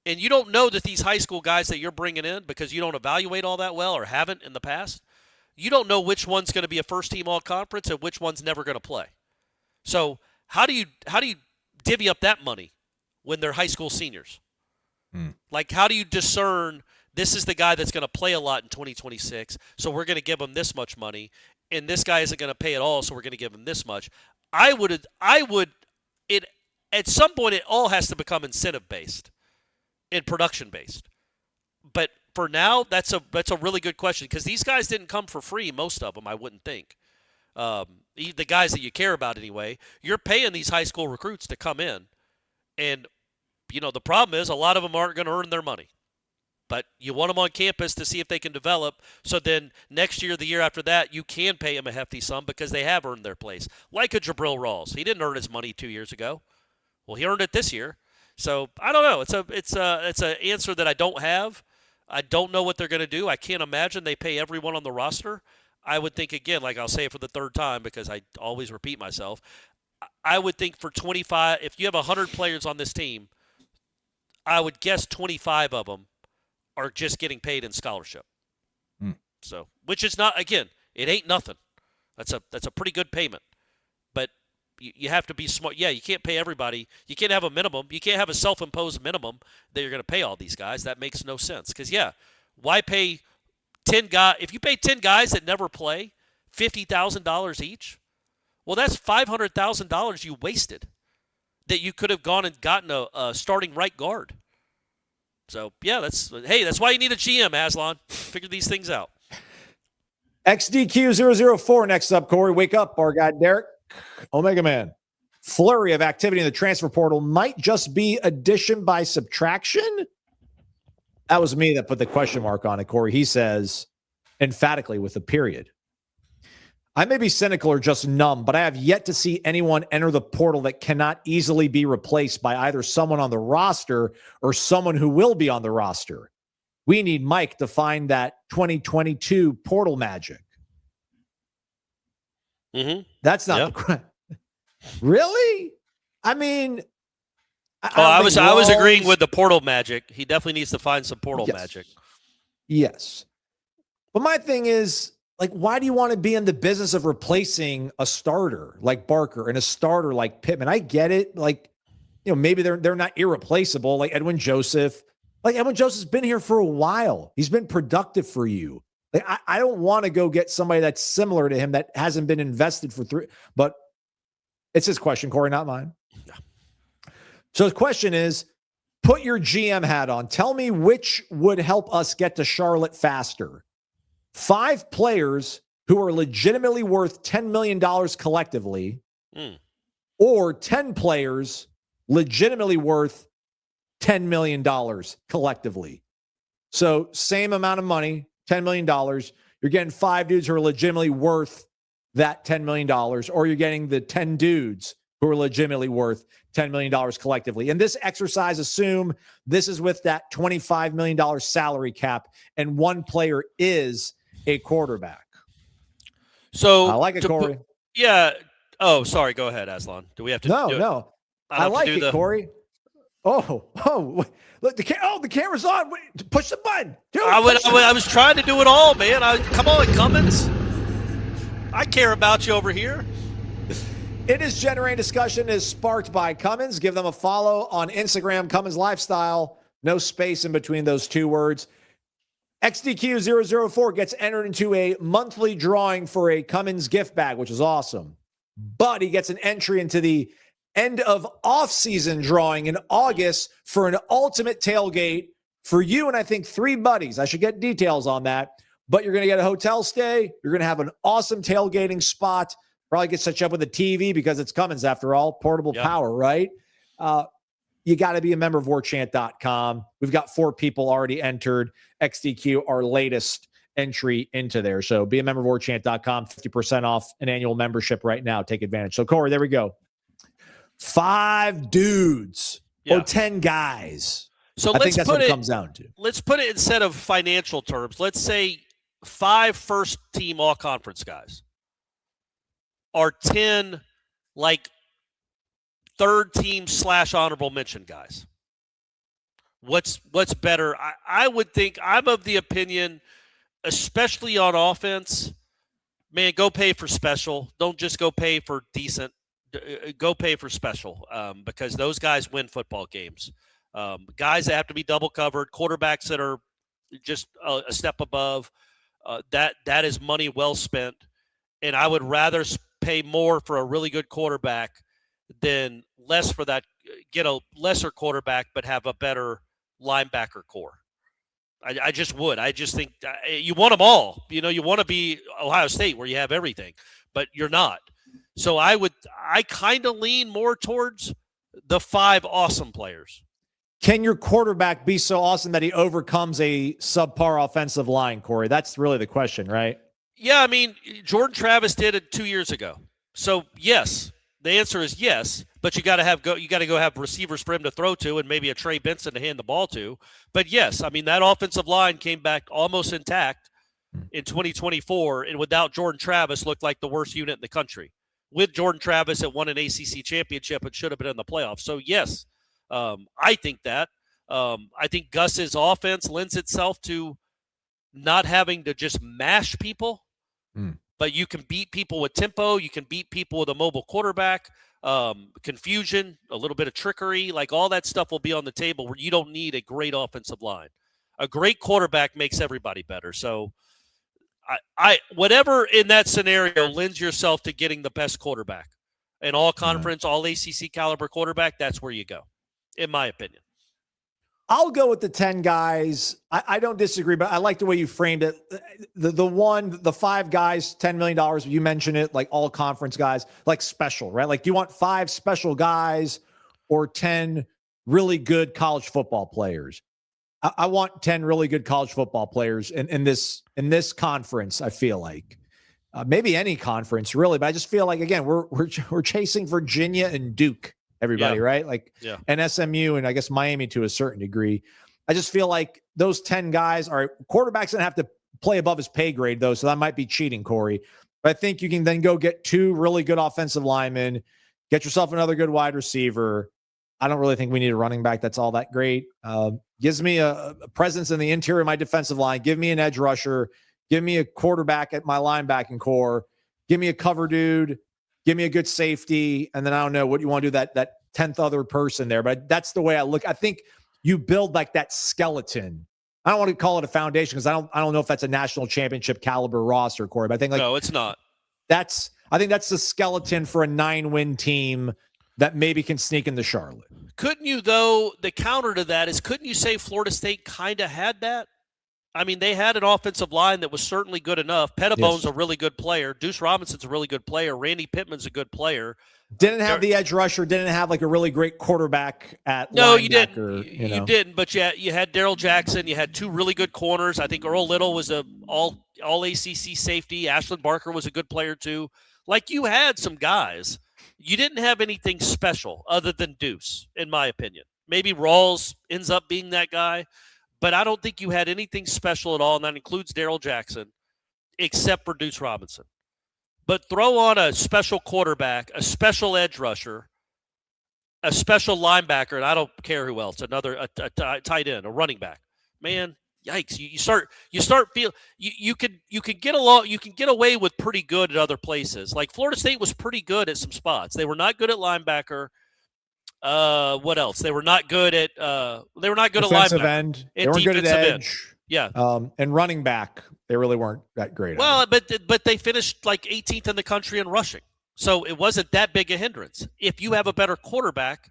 and you don't know that these high school guys that you're bringing in, because you don't evaluate all that well or haven't in the past, you don't know which one's going to be a first-team all-conference and which one's never going to play. So how do you divvy up that money when they're high school seniors? Like, how do you discern this is the guy that's going to play a lot in 2026, so we're going to give him this much money, and this guy isn't going to pay at all, so we're going to give him this much? At some point, it all has to become incentive-based and production-based. But for now, that's a really good question, because these guys didn't come for free, most of them, I wouldn't think. The guys that you care about anyway, you're paying these high school recruits to come in, and the problem is a lot of them aren't going to earn their money. But you want them on campus to see if they can develop, so then next year, the year after that, you can pay them a hefty sum because they have earned their place. Like a Jabril Rawls. He didn't earn his money 2 years ago. Well, he earned it this year. So I don't know. It's an answer that I don't have. I don't know what they're going to do. I can't imagine they pay everyone on the roster. I would think, again, like I'll say it for the third time because I always repeat myself, I would think for 25, if you have 100 players on this team, I would guess 25 of them are just getting paid in scholarship. So, which is not, again, it ain't nothing. That's a pretty good payment. But you have to be smart. Yeah, you can't pay everybody. You can't have a minimum. You can't have a self-imposed minimum that you're going to pay all these guys. That makes no sense. Because, why pay 10 guys? If you pay 10 guys that never play $50,000 each, well, that's $500,000 you wasted that you could have gone and gotten a starting right guard. So, that's why you need a GM, Aslan. Figure these things out. XDQ004 next up, Corey. Wake up, our guy Derek. Omega Man. Flurry of activity in the transfer portal might just be addition by subtraction. That was me that put the question mark on it, Corey. He says emphatically with a period. I may be cynical or just numb, but I have yet to see anyone enter the portal that cannot easily be replaced by either someone on the roster or someone who will be on the roster. We need Mike to find that 2022 portal magic. Mm-hmm. That's not the question. Really? I mean, I was agreeing with the portal magic. He definitely needs to find some portal magic. Yes. But my thing is, like, why do you want to be in the business of replacing a starter like Barker and a starter like Pittman? I get it. Like, maybe they're not irreplaceable, like Edwin Joseph. Like, Edwin Joseph's been here for a while. He's been productive for you. Like, I don't want to go get somebody that's similar to him that hasn't been invested for three. But it's his question, Corey, not mine. Yeah. So the question is, put your GM hat on. Tell me which would help us get to Charlotte faster. 5 players who are legitimately worth $10 million collectively, or 10 players legitimately worth $10 million collectively. So same amount of money, $10 million. You're getting 5 dudes who are legitimately worth that $10 million, or you're getting the 10 dudes who are legitimately worth $10 million collectively. And this exercise, assume this is with that $25 million salary cap, and one player is a quarterback. So I like it, Corey. Oh, sorry. Go ahead, Aslan. Do we have to? No. I like it, Corey. Oh! Look, the camera's on. Wait, push the button, dude. I was trying to do it all, man. Come on, Cummins. I care about you over here. It is generating discussion is sparked by Cummins. Give them a follow on Instagram, Cummins Lifestyle. No space in between those two words. XDQ004 gets entered into a monthly drawing for a Cummins gift bag, which is awesome. But he gets an entry into the end of off-season drawing in August for an ultimate tailgate for you and I think 3 buddies. I should get details on that. But you're going to get a hotel stay. You're going to have an awesome tailgating spot. Probably get set you up with a TV because it's Cummins after all. Portable power, right? You got to be a member of warchant.com. We've got 4 people already entered. XDQ, our latest entry into there. So be a member of warchant.com. 50% off an annual membership right now. Take advantage. So, Corey, there we go. 5 dudes Yeah. or 10 guys. So I let's think that's put what it it comes down to. Let's put it instead of financial terms. Let's say 5 first-team all-conference guys are 10 like third-team / honorable mention guys. What's better? I would think, I'm of the opinion, especially on offense, man, go pay for special. Don't just go pay for decent. Go pay for special because those guys win football games. Guys that have to be double covered, quarterbacks that are just a step above, that is money well spent. And I would rather pay more for a really good quarterback than less for that, get a lesser quarterback but have a better linebacker core. I just would. I just think you want them all. You want to be Ohio State where you have everything, but you're not. So I kind of lean more towards the 5 awesome players. Can your quarterback be so awesome that he overcomes a subpar offensive line, Corey? That's really the question, right? Yeah, I mean, Jordan Travis did it 2 years ago. So yes, the answer is yes. But you got to go have receivers for him to throw to, and maybe a Trey Benson to hand the ball to. But yes, I mean that offensive line came back almost intact in 2024, and without Jordan Travis, looked like the worst unit in the country. With Jordan Travis, it won an ACC championship. It should have been in the playoffs. So yes, I think that. I think Gus's offense lends itself to not having to just mash people, but you can beat people with tempo. You can beat people with a mobile quarterback. Confusion, a little bit of trickery, like all that stuff will be on the table where you don't need a great offensive line. A great quarterback makes everybody better. So I whatever in that scenario lends yourself to getting the best quarterback. An all conference, all ACC caliber quarterback, that's where you go, in my opinion. I'll go with the 10 guys. I don't disagree, but I like the way you framed it. The 5 guys, $10 million, you mentioned it, like all conference guys, like special, right? Like, do you want 5 special guys or 10 really good college football players? I want 10 really good college football players in this conference. I feel like maybe any conference really, but I just feel like, again, we're chasing Virginia and Duke. Everybody, right? Like, and SMU and I guess Miami to a certain degree. I just feel like those 10 guys are quarterbacks that have to play above his pay grade, though. So that might be cheating, Corey. But I think you can then go get 2 really good offensive linemen, get yourself another good wide receiver. I don't really think we need a running back that's all that great. Gives me a presence in the interior of my defensive line. Give me an edge rusher. Give me a quarterback at my linebacking core. Give me a cover dude. Give me a good safety, and then I don't know what you want to do that 10th other person there, but that's the way I look. I think you build like that skeleton. I don't want to call it a foundation because I don't know if that's a national championship caliber roster, Corey. But I think no, it's not. I think that's the skeleton for a 9-win team that maybe can sneak into Charlotte. Couldn't you though? The counter to that is, couldn't you say Florida State kind of had that? I mean, they had an offensive line that was certainly good enough. Pettibone's a really good player. Deuce Robinson's a really good player. Randy Pittman's a good player. Didn't have the edge rusher. Didn't have like a really great quarterback at no, linebacker. You didn't. But you had Darrell Jackson. You had 2 really good corners. I think Earl Little was a all ACC safety. Ashland Barker was a good player too. Like, you had some guys. You didn't have anything special other than Deuce, in my opinion. Maybe Rawls ends up being that guy. But I don't think you had anything special at all, and that includes Darrell Jackson, except for Deuce Robinson. But throw on a special quarterback, a special edge rusher, a special linebacker, and I don't care who else, another a tight end, a running back. Man, yikes! You start feel you could get away with pretty good at other places. Like Florida State was pretty good at some spots. They were not good at linebacker. What else? They were not good at defensive linebacker. End. They weren't good at edge. End. Yeah. And running back, they really weren't that great. Well, but they finished like 18th in the country in rushing. So it wasn't that big a hindrance. If you have a better quarterback,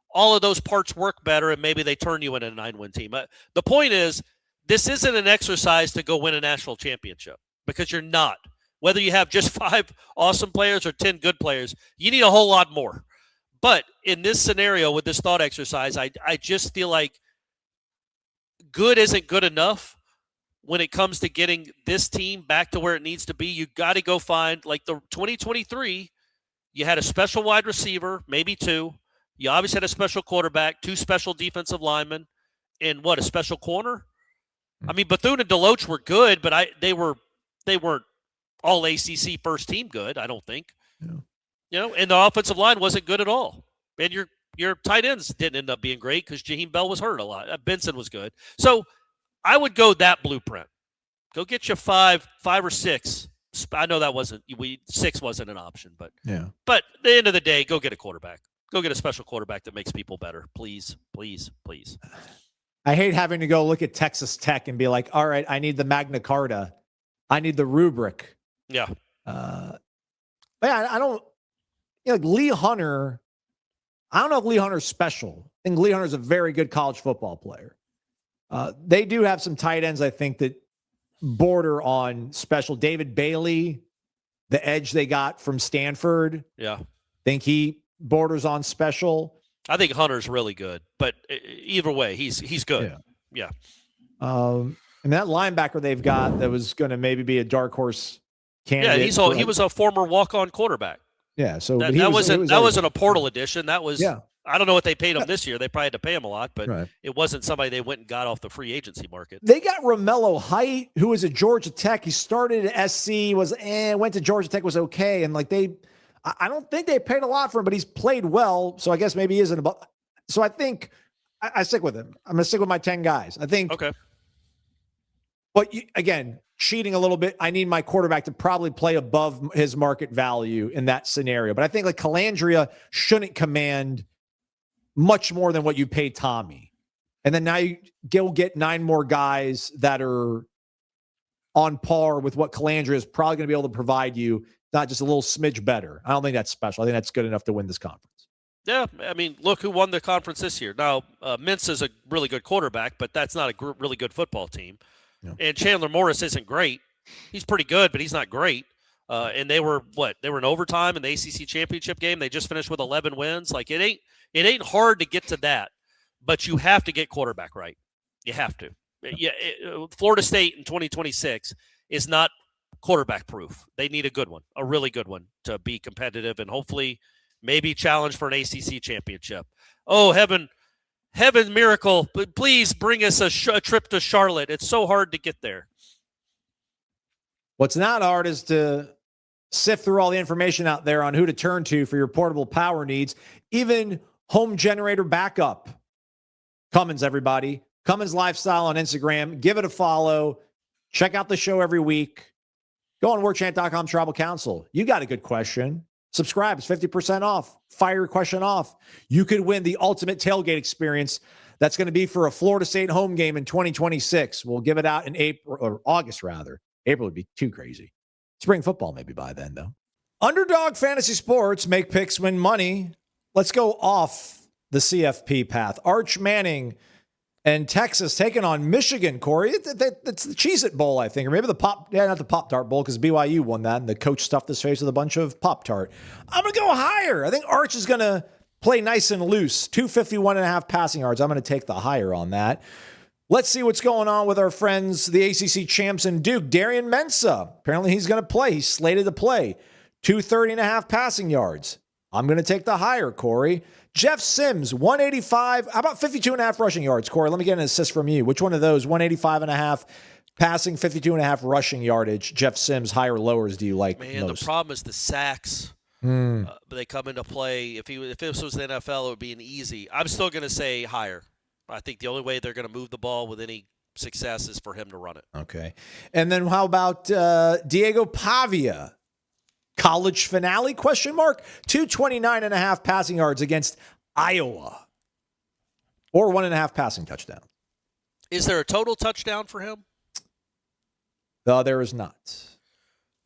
all of those parts work better, and maybe they turn you into a 9-win team. The point is, this isn't an exercise to go win a national championship, because you're not. Whether you have just 5 awesome players or 10 good players, you need a whole lot more. But in this scenario with this thought exercise, I just feel like good isn't good enough when it comes to getting this team back to where it needs to be. You got to go find, like the 2023, You had a special wide receiver, maybe 2. You obviously had a special quarterback, 2 special defensive linemen, and a special corner? I mean, Bethune and Deloach were good, but they weren't all ACC first team good, I don't think. Yeah. And the offensive line wasn't good at all. And your tight ends didn't end up being great because Jaheim Bell was hurt a lot. Benson was good. So I would go that blueprint. Go get you 5 or 6. I know that 6 wasn't an option, but at the end of the day, go get a quarterback. Go get a special quarterback that makes people better. Please, please, please. I hate having to go look at Texas Tech and be like, all right, I need the Magna Carta. I need the rubric. Yeah. But I don't, like Lee Hunter. I don't know if Lee Hunter's special. I think Lee Hunter's a very good college football player. They do have some tight ends, I think, that border on special. David Bailey, the edge they got from Stanford. Yeah. Think he borders on special. I think Hunter's really good, but either way, he's good. Yeah. And that linebacker they've got that was going to maybe be a dark horse candidate. Yeah, he was a former walk-on quarterback. Yeah, so that wasn't a portal addition. That was I don't know what they paid him this year. They probably had to pay him a lot, but it wasn't somebody they went and got off the free agency market. They got Romello Height, who was at Georgia Tech. He started at SC, went to Georgia Tech, was okay, and I don't think they paid a lot for him, but he's played well, so I guess maybe he isn't about. So I think I stick with him. I'm going to stick with my 10 guys. I think. Okay. But again, cheating a little bit. I need my quarterback to probably play above his market value in that scenario. But I think Calandria shouldn't command much more than what you pay Tommy. And then now you'll get 9 more guys that are on par with what Calandria is probably going to be able to provide you, not just a little smidge better. I don't think that's special. I think that's good enough to win this conference. Yeah, I mean, look who won the conference this year. Now, Mintz is a really good quarterback, but that's not a really good football team. No. And Chandler Morris isn't great. He's pretty good, but he's not great. And they were They were in overtime in the ACC championship game. They just finished with 11 wins. It ain't hard to get to that, but you have to get quarterback right. You have to. Florida State in 2026 is not quarterback proof. They need a good one, a really good one, to be competitive and hopefully maybe challenge for an ACC championship. Oh, heaven miracle, but please bring us a trip to Charlotte. It's so hard to get there. What's not hard is to sift through all the information out there on who to turn to for your portable power needs, even home generator backup. Cummins, everybody. Cummins Lifestyle on Instagram. Give it a follow. Check out the show every week. Go on warchant.com Tribal Council. You got a good question. Subscribe. It's 50% off. Fire your question off. You could win the ultimate tailgate experience that's going to be for a Florida State home game in 2026. We'll give it out in April, or August rather. April would be too crazy. Spring football maybe by then, though. Underdog Fantasy Sports. Make picks, win money. Let's go off the CFP path. Arch Manning and Texas taking on Michigan, Corey. It's the Cheez-It Bowl, I think, or maybe not the Pop-Tart Bowl, because BYU won that, and the coach stuffed his face with a bunch of Pop-Tart. I'm going to go higher. I think Arch is going to play nice and loose. 251.5 passing yards. I'm going to take the higher on that. Let's see what's going on with our friends, the ACC champs in Duke. Darian Mensah. Apparently he's going to play. He's slated to play. 230.5 passing yards. I'm going to take the higher, Corey. Jeff Sims, 185. How about 52.5 rushing yards, Corey? Let me get an assist from you. Which one of those? 185.5 passing, 52.5 rushing yardage. Jeff Sims, higher lowers do you like most? The problem is the sacks. But they come into play. If this was the NFL, it would be an easy. I'm still going to say higher. I think the only way they're going to move the ball with any success is for him to run it. Okay. And then how about Diego Pavia? College finale, question mark? 229.5 passing yards against Iowa. Or 1.5 passing touchdown. Is there a total touchdown for him? There is not.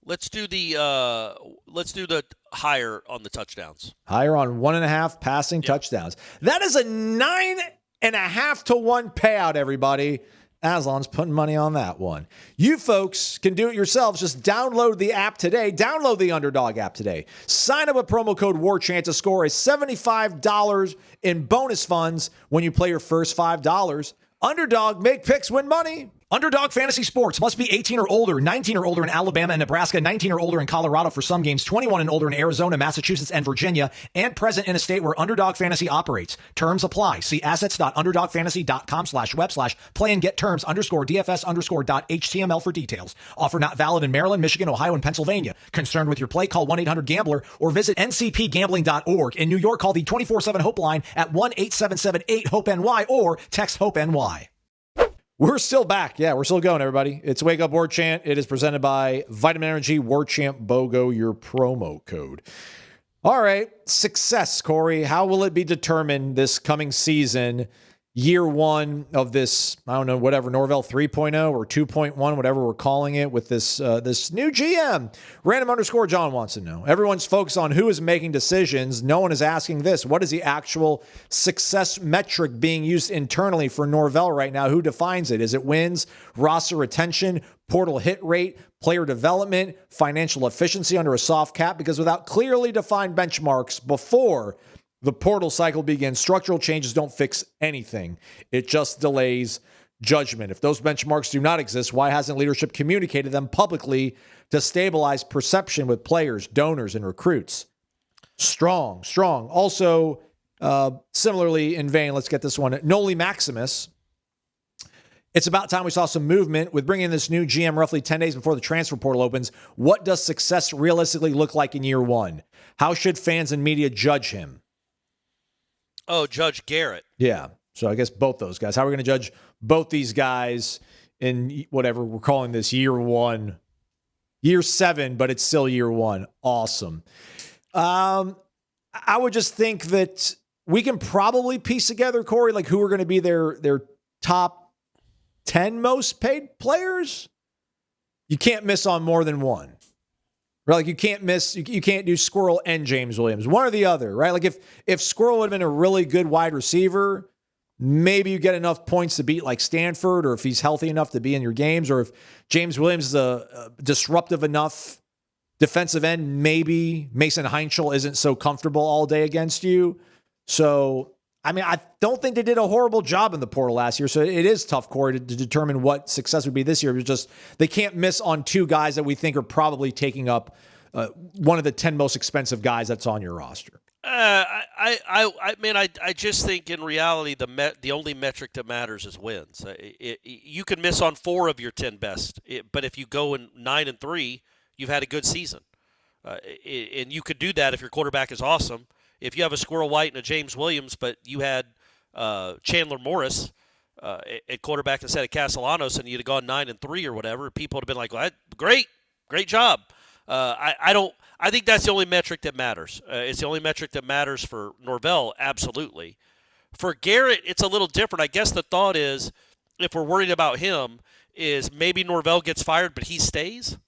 Let's do the higher on the touchdowns. Higher on 1.5 passing touchdowns. That is a 9.5 to 1 payout, everybody. Aslan's putting money on that one. You folks can do it yourselves. Just download the app today. Download the Underdog app today. Sign up with promo code WARCHANT to score a $75 in bonus funds when you play your first $5. Underdog, make picks, win money. Underdog Fantasy Sports must be 18 or older, 19 or older in Alabama and Nebraska, 19 or older in Colorado for some games, 21 and older in Arizona, Massachusetts, and Virginia, and present in a state where Underdog Fantasy operates. Terms apply. See assets.underdogfantasy.com/web/play and get terms _DFS_.html for details. Offer not valid in Maryland, Michigan, Ohio, and Pennsylvania. Concerned with your play? Call 1-800-GAMBLER or visit ncpgambling.org. In New York, call the 24/7 Hope line at 1-877-8-HOPE-NY or text HOPE-NY. We're still back. Yeah, we're still going, everybody. It's Wake Up Warchant. It is presented by Vitamin Energy, warchantbogo, your promo code. All right, success, Corey. How will it be determined this coming season, year one of this, I don't know, whatever, Norvell 3.0 or 2.1, whatever we're calling it, with this this new GM? Random_John wants to know. Everyone's focused on who is making decisions. No one is asking this. What is the actual success metric being used internally for Norvell right now? Who defines it? Is it wins, roster retention, portal hit rate, player development, financial efficiency under a soft cap? Because without clearly defined benchmarks before the portal cycle begins, structural changes don't fix anything. It just delays judgment. If those benchmarks do not exist, why hasn't leadership communicated them publicly to stabilize perception with players, donors, and recruits? Strong. Also, similarly in vain, let's get this one. Noli Maximus. It's about time we saw some movement with bringing this new GM roughly 10 days before the transfer portal opens. What does success realistically look like in year one? How should fans and media judge him? Oh, Judge Garrett. Yeah. So I guess both those guys. How are we going to judge both these guys in whatever we're calling this year one, year 7, but it's still year one? Awesome. I would just think that we can probably piece together, Corey, like who are going to be their top 10 most paid players. You can't miss on more than one. Right? Like you can't miss, you can't do Squirrel and James Williams, one or the other, right? Like if Squirrel would have been a really good wide receiver, maybe you get enough points to beat like Stanford, or if he's healthy enough to be in your games, or if James Williams is a disruptive enough defensive end, maybe Mason Heinschel isn't so comfortable all day against you. So, I mean, I don't think they did a horrible job in the portal last year. So it is tough, Corey, to determine what success would be this year. It's just they can't miss on two guys that we think are probably taking up one of the 10 most expensive guys that's on your roster. I just think in reality the only metric that matters is wins. You can miss on 4 of your 10 best, but if you go in 9-3, you've had a good season, and you could do that if your quarterback is awesome. If you have a Squirrel White and a James Williams, but you had Chandler Morris at quarterback instead of Castellanos, and you'd have gone 9-3 or whatever, people would have been like, well, great job. I think that's the only metric that matters. It's the only metric that matters for Norvell, absolutely. For Garrett, it's a little different. I guess the thought is, if we're worried about him, is maybe Norvell gets fired, but he stays.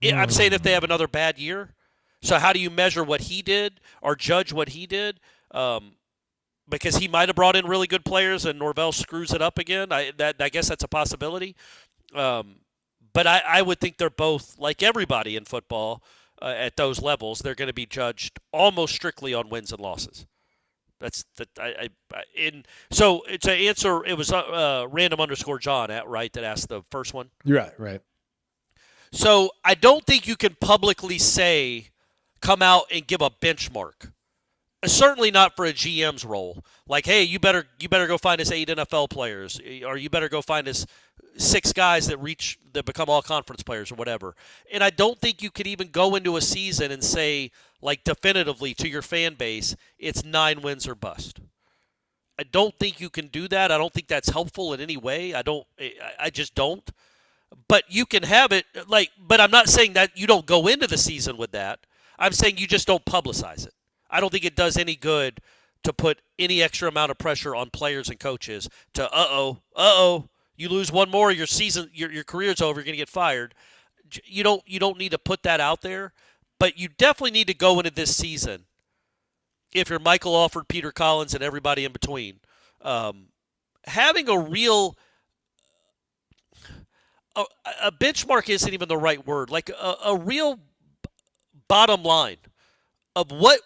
I'm saying if they have another bad year. So how do you measure what he did or judge what he did? Because he might have brought in really good players and Norvell screws it up again. I guess that's a possibility. But I would think they're both, like everybody in football at those levels, they're going to be judged almost strictly on wins and losses. So to answer, it was random_John, right, that asked the first one? Right. So I don't think you can publicly come out and give a benchmark. Certainly not for a GM's role. Like, hey, you better go find us 8 NFL players, or you better go find us 6 guys that become all conference players or whatever. And I don't think you could even go into a season and say, like, definitively to your fan base, it's 9 wins or bust. I don't think you can do that. I don't think that's helpful in any way. I just don't. But you can have it, but I'm not saying that you don't go into the season with that. I'm saying you just don't publicize it. I don't think it does any good to put any extra amount of pressure on players and coaches to, you lose one more, your season, your career's over, you're going to get fired. You don't need to put that out there, but you definitely need to go into this season, if you're Michael Alford, Peter Collins, and everybody in between, having a real a benchmark isn't even the right word, like a real bottom line of what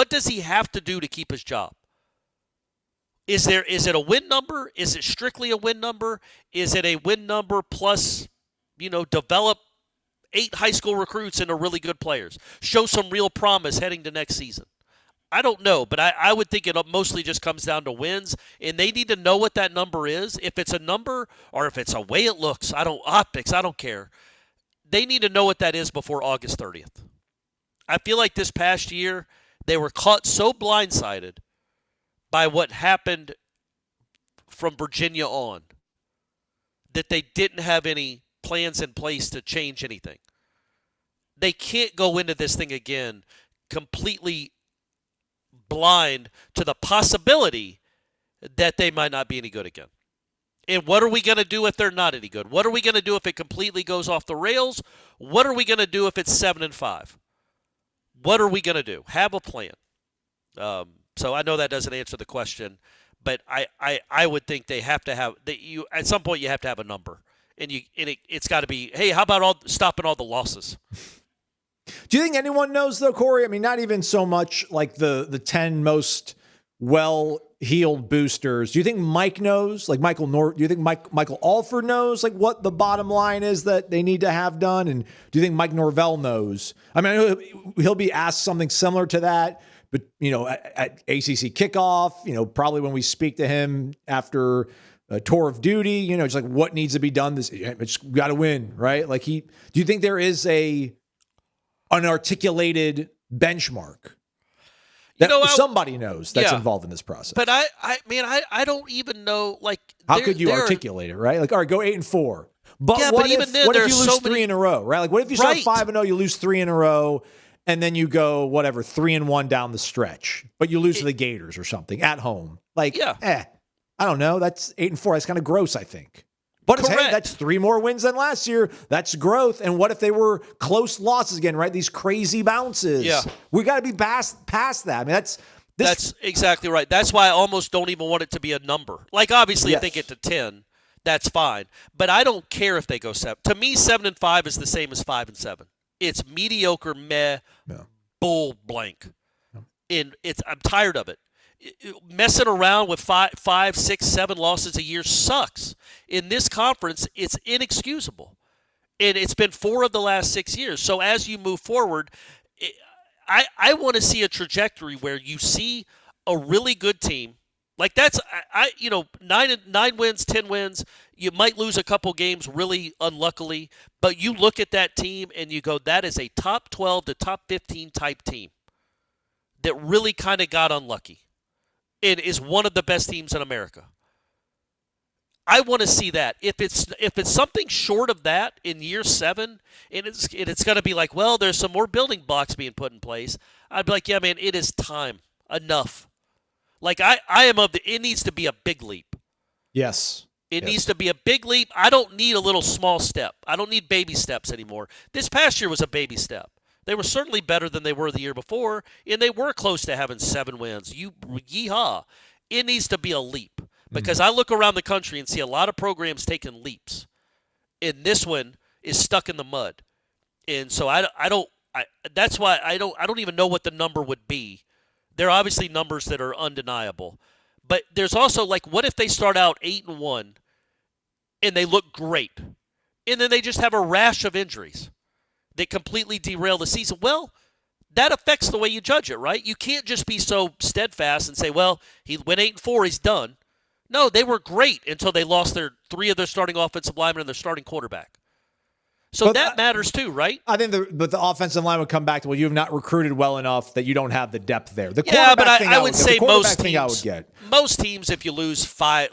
does he have to do to keep his job? Is it a win number? Is it strictly a win number? Is it a win number plus, develop 8 high school recruits into really good players? Show some real promise heading to next season. I don't know, but I would think it mostly just comes down to wins, and they need to know what that number is. If it's a number or if it's a way it looks, I don't care. They need to know what that is before August 30th. I feel like this past year they were caught so blindsided by what happened from Virginia on that they didn't have any plans in place to change anything. They can't go into this thing again completely blind to the possibility that they might not be any good again. And what are we going to do if they're not any good? What are we going to do if it completely goes off the rails? What are we going to do if it's 7-5? What are we going to do? Have a plan. So I know that doesn't answer the question, but I would think they have to have at some point you have to have a number, and it's got to be, hey, how about stopping all the losses? Do you think anyone knows, though, Corey? I mean, not even so much like the 10 most well-heeled boosters. Do you think Mike knows? Like do you think Michael Alford knows like what the bottom line is that they need to have done? And do you think Mike Norvell knows? I mean, he'll be asked something similar to that, but, at ACC kickoff, probably when we speak to him after a tour of duty, just like what needs to be done. It's got to win, right? Like do you think there is an articulated benchmark that somebody knows that's involved in this process? But I don't even know. Like, how could you articulate it, right? Like, all right, go 8-4. But what if you lose 3 in a row, right? Like, what if you start 5-0, you lose 3 in a row, and then you go 3-1 down the stretch, but you lose to the Gators or something at home? Like, I don't know. That's 8-4. That's kind of gross, I think. But hey, that's 3 more wins than last year. That's growth. And what if they were close losses again, right? These crazy bounces. Yeah. We got to be past that. I mean, that's exactly right. That's why I almost don't even want it to be a number. Like, obviously, if they get to 10, that's fine. But I don't care if they go 7. To me, 7-5 is the same as 5-7. It's mediocre, bull blank. And I'm tired of it. Messing around with 5, 6, 7 losses a year sucks. In this conference, it's inexcusable. And it's been 4 of the last 6 years. So as you move forward, I want to see a trajectory where you see a really good team. Like that's 9 wins, 10 wins. You might lose a couple games really unluckily, but you look at that team and you go, that is a top 12 to top 15 type team that really kind of got unlucky. It is one of the best teams in America. I want to see that. If it's something short of that in year 7, and it's going to be like, well, there's some more building blocks being put in place, I'd be like, yeah, man, it is time. Enough. Like I am it needs to be a big leap. Yes. It needs to be a big leap. I don't need a little small step. I don't need baby steps anymore. This past year was a baby step. They were certainly better than they were the year before, and they were close to having 7 wins. Yeehaw. It needs to be a leap because I look around the country and see a lot of programs taking leaps, and this one is stuck in the mud. And so that's why I don't even know what the number would be. There are obviously numbers that are undeniable, but there's also like, what if they start out 8-1 and they look great, and then they just have a rash of injuries that completely derail the season? Well, that affects the way you judge it, right? You can't just be so steadfast and say, well, he went 8-4, he's done. No, they were great until they lost 3 of their starting offensive linemen and their starting quarterback. So that matters too, right? I think the offensive line would come back to, well, you have not recruited well enough that you don't have the depth there. I would say most teams, if you lose 5,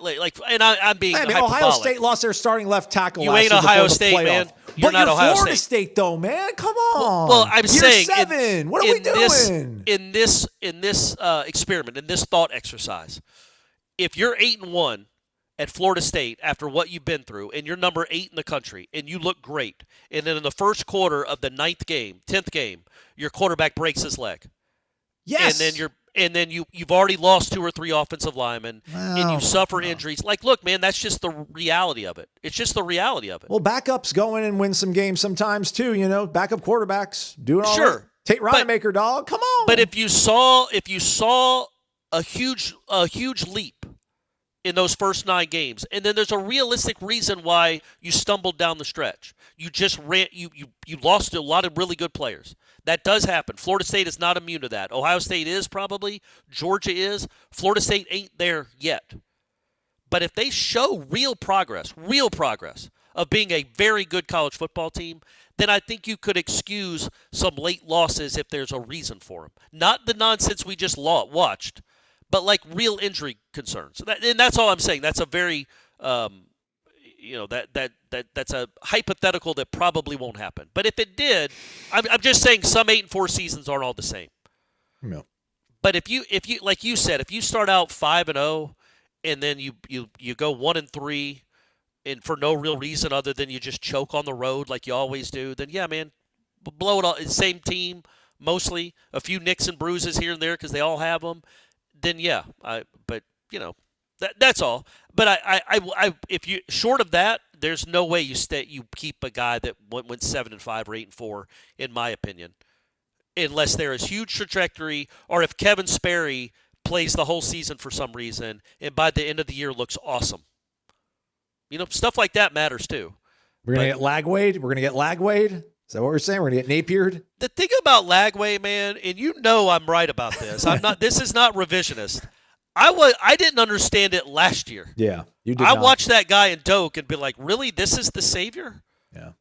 and I'm being hyperbolic. Ohio State lost their starting left tackle. You ain't Ohio State, man. You're not Ohio Florida State, though, man. Come on. Well, I'm saying, Year 7. What are we doing? In this experiment, in this thought exercise, if you're 8-1 at Florida State after what you've been through, and you're number 8 in the country, and you look great, and then in the first quarter of the 10th game, your quarterback breaks his leg. Yes. And then you've already lost 2 or 3 offensive linemen, and you suffer injuries. Like, look, man, that's just the reality of it. It's just the reality of it. Well, backups go in and win some games sometimes too. Backup quarterbacks doing all sure. Right. Tate Rodemaker, dog. Come on. But if you saw a huge leap in those first 9 games. And then there's a realistic reason why you stumbled down the stretch. You just ran you lost a lot of really good players. That does happen. Florida State is not immune to that. Ohio State is probably. Georgia is. Florida State ain't there yet. But if they show real progress of being a very good college football team, then I think you could excuse some late losses if there's a reason for them. Not the nonsense we just watched, but like real injury concerns. And that's all I'm saying. That's a very, that's a hypothetical that probably won't happen. But if it did, I'm just saying some 8-4 seasons aren't all the same. No. But if you like you said, if you start out 5-0 and then you go 1-3 and for no real reason other than you just choke on the road like you always do, then yeah, man, blow it all. Same team mostly, a few nicks and bruises here and there because they all have them. Then yeah, that's all. But I if you short of that, there's no way you keep a guy that went 7-5 or 8-4 in my opinion, unless there is huge trajectory or if Kevin Sperry plays the whole season for some reason and by the end of the year looks awesome. Stuff like that matters too. We're going to get Lagwade? We're going to get Lagwade? Is that what we're saying? We're going to get Napiered? The thing about Lagway, man, and I'm right about this. I'm not. This is not revisionist. I didn't understand it last year. Yeah, you did. I watched that guy in Doak and be like, really? This is the savior? Yeah.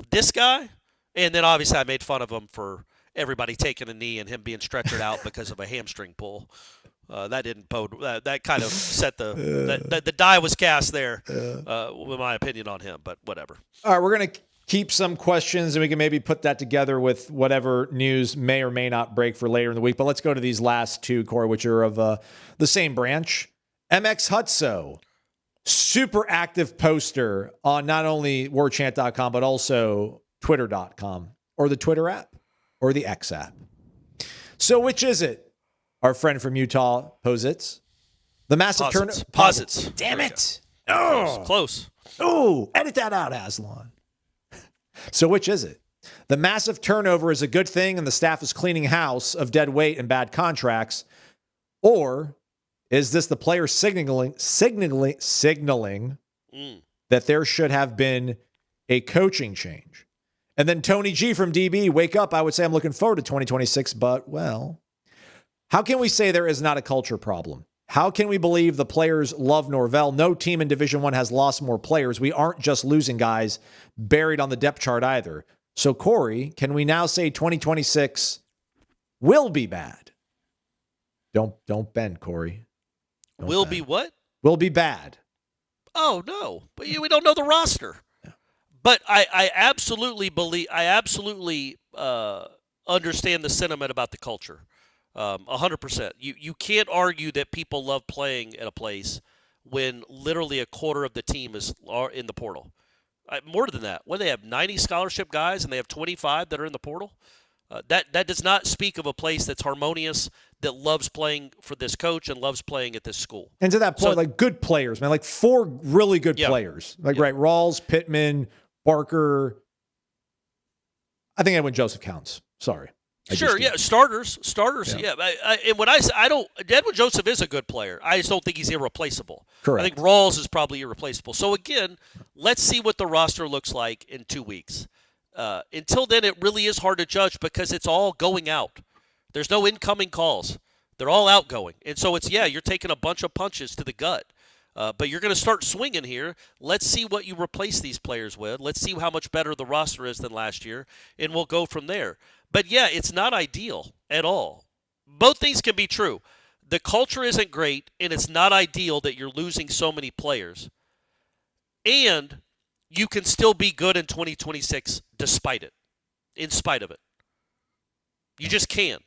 This guy? And then obviously I made fun of him for everybody taking a knee and him being stretchered out because of a hamstring pull. That didn't bode. That kind of set the die was cast there, with my opinion on him. But whatever. All right, we're going to keep some questions, and we can maybe put that together with whatever news may or may not break for later in the week. But let's go to these last two, Corey, which are of the same branch. MX Hutso, super active poster on not only warchant.com, but also twitter.com or the Twitter app or the X app. So which is it? Our friend from Utah posits. The massive turnover. Posits. Damn it. Oh. Close. Oh, edit that out, Aslan. So which is it? The massive turnover is a good thing and the staff is cleaning house of dead weight and bad contracts? Or is this the player signaling that there should have been a coaching change? And then Tony G from DB, wake up. I would say I'm looking forward to 2026, but well, how can we say there is not a culture problem? How can we believe the players love Norvell? No team in Division I has lost more players. We aren't just losing guys buried on the depth chart either. So, Corey, can we now say 2026 will be bad? Don't bend, Corey. Will be what? Will be bad. Oh, no. But we don't know the roster. Yeah. But I absolutely believe, understand the sentiment about the culture. 100%. You can't argue that people love playing at a place when literally a quarter of the team are in the portal. More than that, when they have 90 scholarship guys and they have 25 that are in the portal, that does not speak of a place that's harmonious, that loves playing for this coach and loves playing at this school. And to that point, like good players, man, like 4 really good players. Like, right, Rawls, Pittman, Barker. I think Edwin Joseph counts. Sorry. Sure, yeah, starters, yeah. And when Edwin Joseph is a good player. I just don't think he's irreplaceable. Correct. I think Rawls is probably irreplaceable. So again, let's see what the roster looks like in 2 weeks. Until then, it really is hard to judge because it's all going out. There's no incoming calls. They're all outgoing. And so you're taking a bunch of punches to the gut. But you're going to start swinging here. Let's see what you replace these players with. Let's see how much better the roster is than last year, and we'll go from there. But, yeah, it's not ideal at all. Both things can be true. The culture isn't great, and it's not ideal that you're losing so many players. And you can still be good in 2026 despite it, in spite of it. You just can.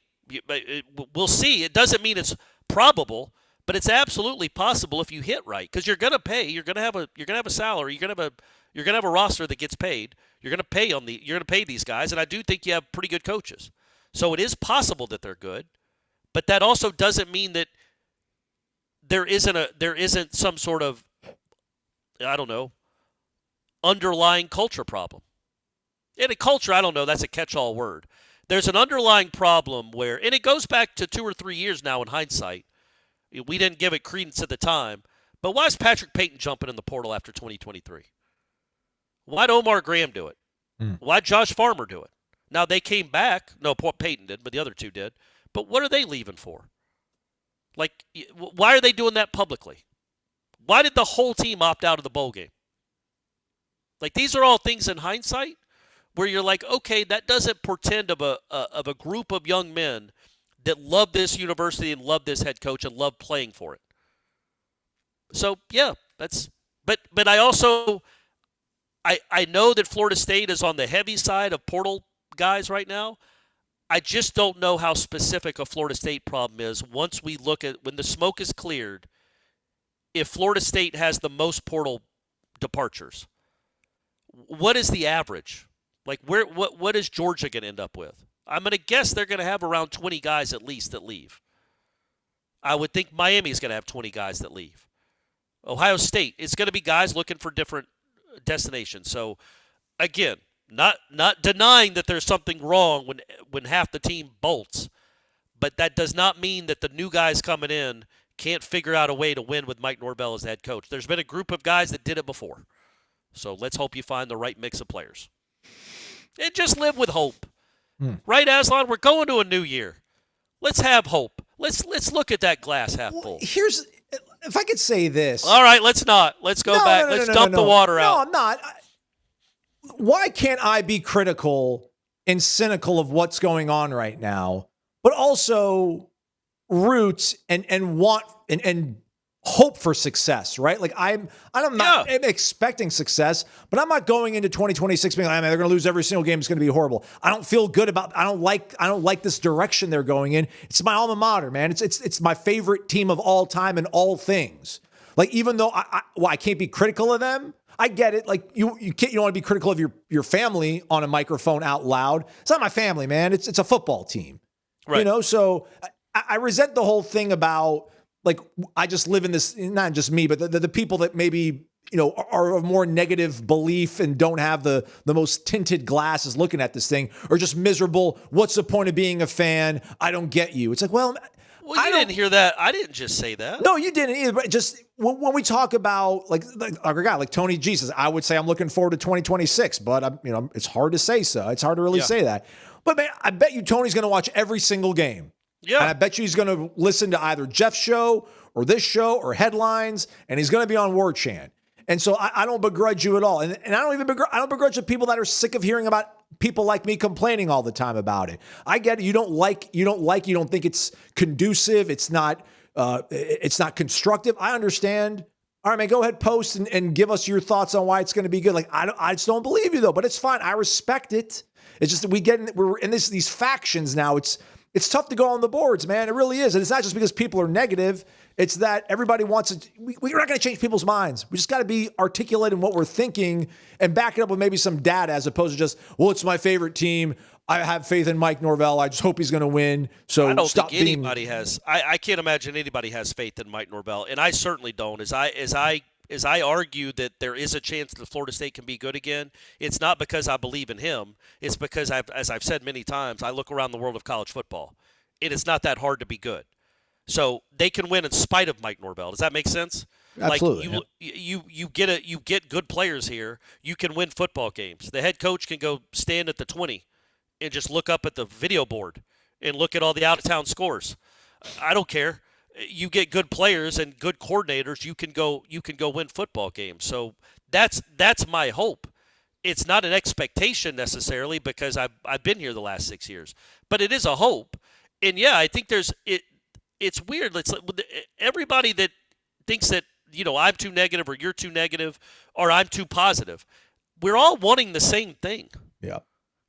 We'll see. It doesn't mean it's probable, but it's absolutely possible if you hit right, because you're going to pay. You're going to have a salary. You're going to have a roster that gets paid. You're going to pay these guys, and I do think you have pretty good coaches. So it is possible that they're good, but that also doesn't mean that there isn't some sort of, I don't know, underlying culture problem. And a culture, I don't know, that's a catch-all word. There's an underlying problem where, and it goes back to 2 or 3 years now in hindsight. We didn't give it credence at the time, But why is Patrick Payton jumping in the portal after 2023? Why'd Omar Graham do it? Why'd Josh Farmer do it? Now, they came back. No, Peyton did, but the other two did. But what are they leaving for? Like, why are they doing that publicly? Why did the whole team opt out of the bowl game? Like, these are all things in hindsight where you're like, okay, that doesn't portend of a group of young men that love this university and love this head coach and love playing for it. So, yeah, that's – but I also – I know that Florida State is on the heavy side of portal guys right now. I just don't know how specific a Florida State problem is once we look at – when the smoke is cleared, if Florida State has the most portal departures, what is the average? Like, what is Georgia going to end up with? I'm going to guess they're going to have around 20 guys at least that leave. I would think Miami's going to have 20 guys that leave. Ohio State, it's going to be guys looking for different destinations. So, again, not denying that there's something wrong when half the team bolts, but that does not mean that the new guys coming in can't figure out a way to win with Mike Norvell as head coach. There's been a group of guys that did it before. So let's hope you find the right mix of players. And just live with hope. Right, Aslan? We're going to a new year. Let's have hope. Let's look at that glass half full. Here's, if I could say this. All right, let's not. Let's go back. Let's dump the water out. No, I'm not. Why can't I be critical and cynical of what's going on right now, but also root and want and hope for success, right? Like I'm not expecting success, but I'm not going into 2026 being like, man, they're going to lose every single game. It's going to be horrible. I don't feel good about. I don't like this direction they're going in. It's my alma mater, man. It's my favorite team of all time and all things. Like, even though I can't be critical of them, I get it. Like, you don't want to be critical of your family on a microphone out loud. It's not my family, man. It's a football team, right? You know. So I resent the whole thing about. Like, I just live in this, not just me, but the people that maybe, are of more negative belief and don't have the most tinted glasses looking at this thing, or just miserable. What's the point of being a fan? I don't get you. It's like, well, you didn't hear that. I didn't just say that. No, you didn't either. But just when we talk about like our guy, like Tony G says, I would say I'm looking forward to 2026, but it's hard to say so. It's hard to really say that. But man, I bet you Tony's going to watch every single game. Yeah. And I bet you he's going to listen to either Jeff's show or this show or headlines, and he's going to be on Warchant. And so I don't begrudge you at all. And I don't begrudge the people that are sick of hearing about people like me complaining all the time about it. I get it. You don't think it's conducive. It's not constructive. I understand. All right, man, go ahead, post and give us your thoughts on why it's going to be good. Like, I just don't believe you though, but it's fine. I respect it. It's just that we're in these factions now. It's tough to go on the boards, man. It really is. And it's not just because people are negative. It's that everybody wants it. We're not going to change people's minds. We just got to be articulate in what we're thinking and back it up with maybe some data as opposed to just, well, it's my favorite team. I have faith in Mike Norvell. I just hope he's going to win. So I don't think anybody has. I can't imagine anybody has faith in Mike Norvell, and I certainly don't. As I argue that there is a chance that Florida State can be good again, it's not because I believe in him. It's because, as I've said many times, I look around the world of college football, and it's not that hard to be good. So they can win in spite of Mike Norvell. Does that make sense? Absolutely. Like you get good players here. You can win football games. The head coach can go stand at the 20 and just look up at the video board and look at all the out-of-town scores. I don't care. You get good players and good coordinators, you can go win football games. So that's my hope. It's not an expectation necessarily because I've been here the last 6 years, but it is a hope. And yeah, I think it's weird. It's like everybody that thinks that I'm too negative or you're too negative or I'm too positive. We're all wanting the same thing. Yeah.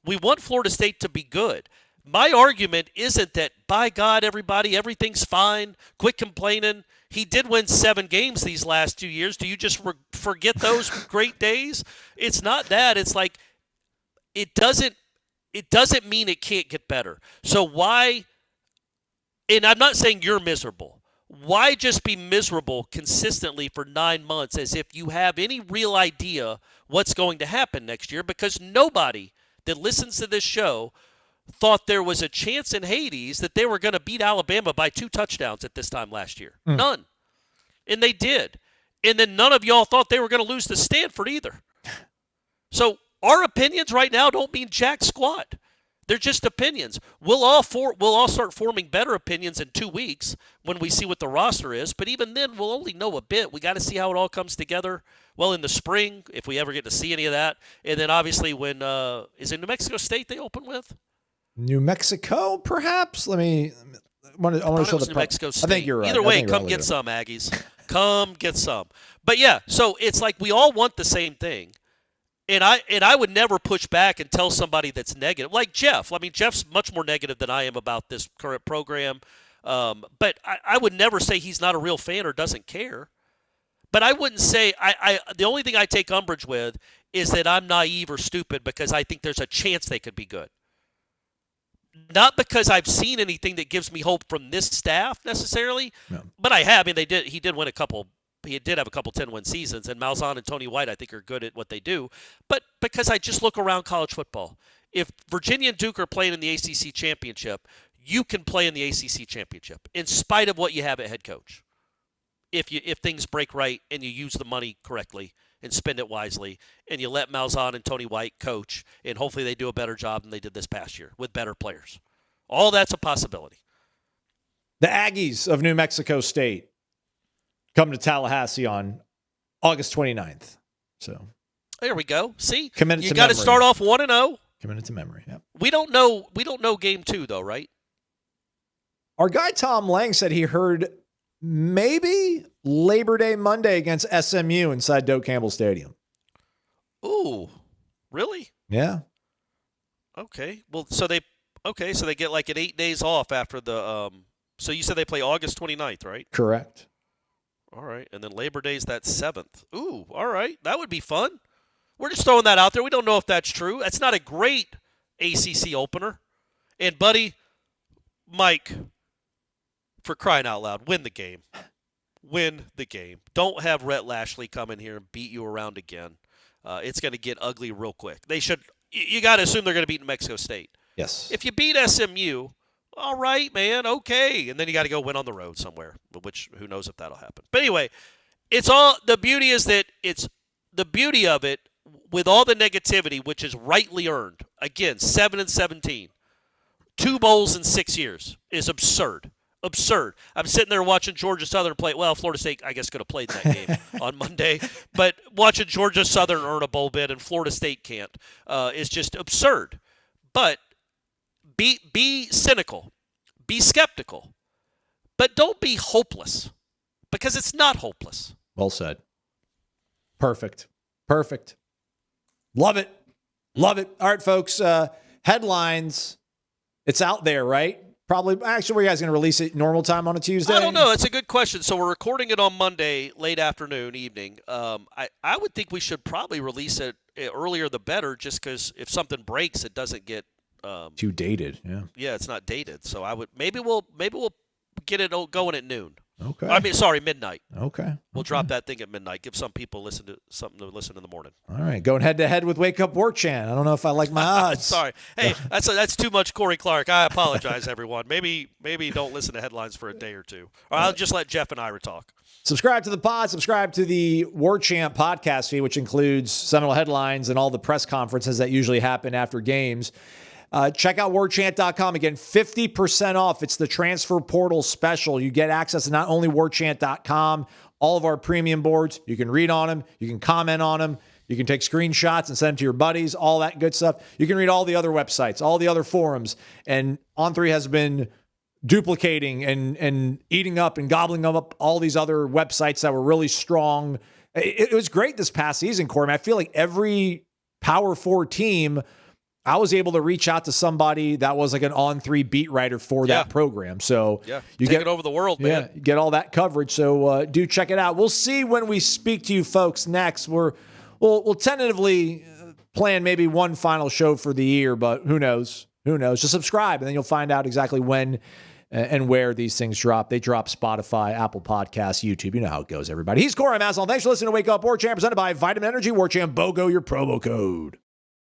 We want Florida State to be good. My argument isn't that, by God, everything's fine. Quit complaining. He did win 7 games these last 2 years. Do you just forget those great days? It's not that. It's like it doesn't mean it can't get better. So why – and I'm not saying you're miserable. Why just be miserable consistently for 9 months as if you have any real idea what's going to happen next year? Because nobody that listens to this show – thought there was a chance in Hades that they were going to beat Alabama by 2 touchdowns at this time last year. None. And they did. And then none of y'all thought they were going to lose to Stanford either. So our opinions right now don't mean jack squat. They're just opinions. We'll all start forming better opinions in 2 weeks when we see what the roster is. But even then, we'll only know a bit. We got to see how it all comes together. Well, in the spring, if we ever get to see any of that, and then obviously when is it New Mexico State they open with? New Mexico, perhaps. I want to show the New Mexico State. I think you're right. Either way, come get some, Aggies. Come get some. But yeah, so it's like we all want the same thing. And I would never push back and tell somebody that's negative. Like Jeff. I mean, Jeff's much more negative than I am about this current program. But I would never say he's not a real fan or doesn't care. But I wouldn't say the only thing I take umbrage with is that I'm naive or stupid because I think there's a chance they could be good. Not because I've seen anything that gives me hope from this staff necessarily, but I have. I mean, he did win a couple. He did have a couple 10-win seasons, and Malzahn and Tony White, I think, are good at what they do. But because I just look around college football, if Virginia and Duke are playing in the ACC championship, you can play in the ACC championship in spite of what you have at head coach. If things break right and you use the money correctly and spend it wisely, and you let Malzahn and Tony White coach, and hopefully they do a better job than they did this past year with better players. All that's a possibility. The Aggies of New Mexico State come to Tallahassee on August 29th. So there we go. See, committed you to got to memory. start off 1-0. Committed to memory. Yep. We don't know game 2 though, right? Our guy Tom Lang said he heard maybe Labor Day Monday against SMU inside Doak Campbell Stadium. Ooh, really? Yeah. Okay. Well, so they get like 8 days off after the so you said they play August 29th, right? Correct. All right. And then Labor Day's that 7th. Ooh, all right. That would be fun. We're just throwing that out there. We don't know if that's true. That's not a great ACC opener. And buddy, Mike, for crying out loud, win the game. Win the game. Don't have Rhett Lashley come in here and beat you around again. It's going to get ugly real quick. You got to assume they're going to beat New Mexico State. Yes. If you beat SMU, all right, man, okay. And then you got to go win on the road somewhere, which who knows if that'll happen. But anyway, the beauty is that it's the beauty of it with all the negativity, which is rightly earned. Again, 7-17. 2 bowls in 6 years is absurd. Absurd. I'm sitting there watching Georgia Southern play. Well, Florida State, I guess, could have played that game on Monday. But watching Georgia Southern earn a bowl bid and Florida State can't is just absurd. But be cynical. Be skeptical. But don't be hopeless because it's not hopeless. Well said. Perfect. Love it. All right, folks. Headlines. It's out there, right? Probably. Actually, were you guys going to release it normal time on a Tuesday? I don't know. It's a good question. So we're recording it on Monday, late afternoon, evening. I would think we should probably release it earlier the better, just because if something breaks, it doesn't get too dated. Yeah. Yeah, it's not dated. So I would maybe we'll get it going at noon. Okay. I mean, sorry, midnight. Okay. We'll drop that thing at midnight. Give some people something to listen in the morning. All right. Going head to head with Wake Up Warchant. I don't know if I like my odds. Sorry. Hey, that's too much Corey Clark. I apologize, everyone. Maybe don't listen to headlines for a day or two. Or I'll just let Jeff and Ira talk. Subscribe to the pod. Subscribe to the Warchant podcast feed, which includes Seminole headlines and all the press conferences that usually happen after games. Check out warchant.com. Again, 50% off. It's the transfer portal special. You get access to not only warchant.com, all of our premium boards. You can read on them. You can comment on them. You can take screenshots and send them to your buddies, all that good stuff. You can read all the other websites, all the other forums. And On3 has been duplicating and eating up and gobbling up all these other websites that were really strong. It was great this past season, Corey. I feel like every Power 4 team, I was able to reach out to somebody that was like an On3 beat writer for that program. So you get it over the world, man. Yeah, you get all that coverage. So do check it out. We'll see when we speak to you folks next. We'll tentatively plan maybe one final show for the year, but who knows? Just subscribe, and then you'll find out exactly when and where these things drop. They drop Spotify, Apple Podcasts, YouTube. You know how it goes, everybody. He's Corey Maslon. Thanks for listening to Wake Up Warchant, presented by Vitamin Energy. Warchantbogo, your promo code.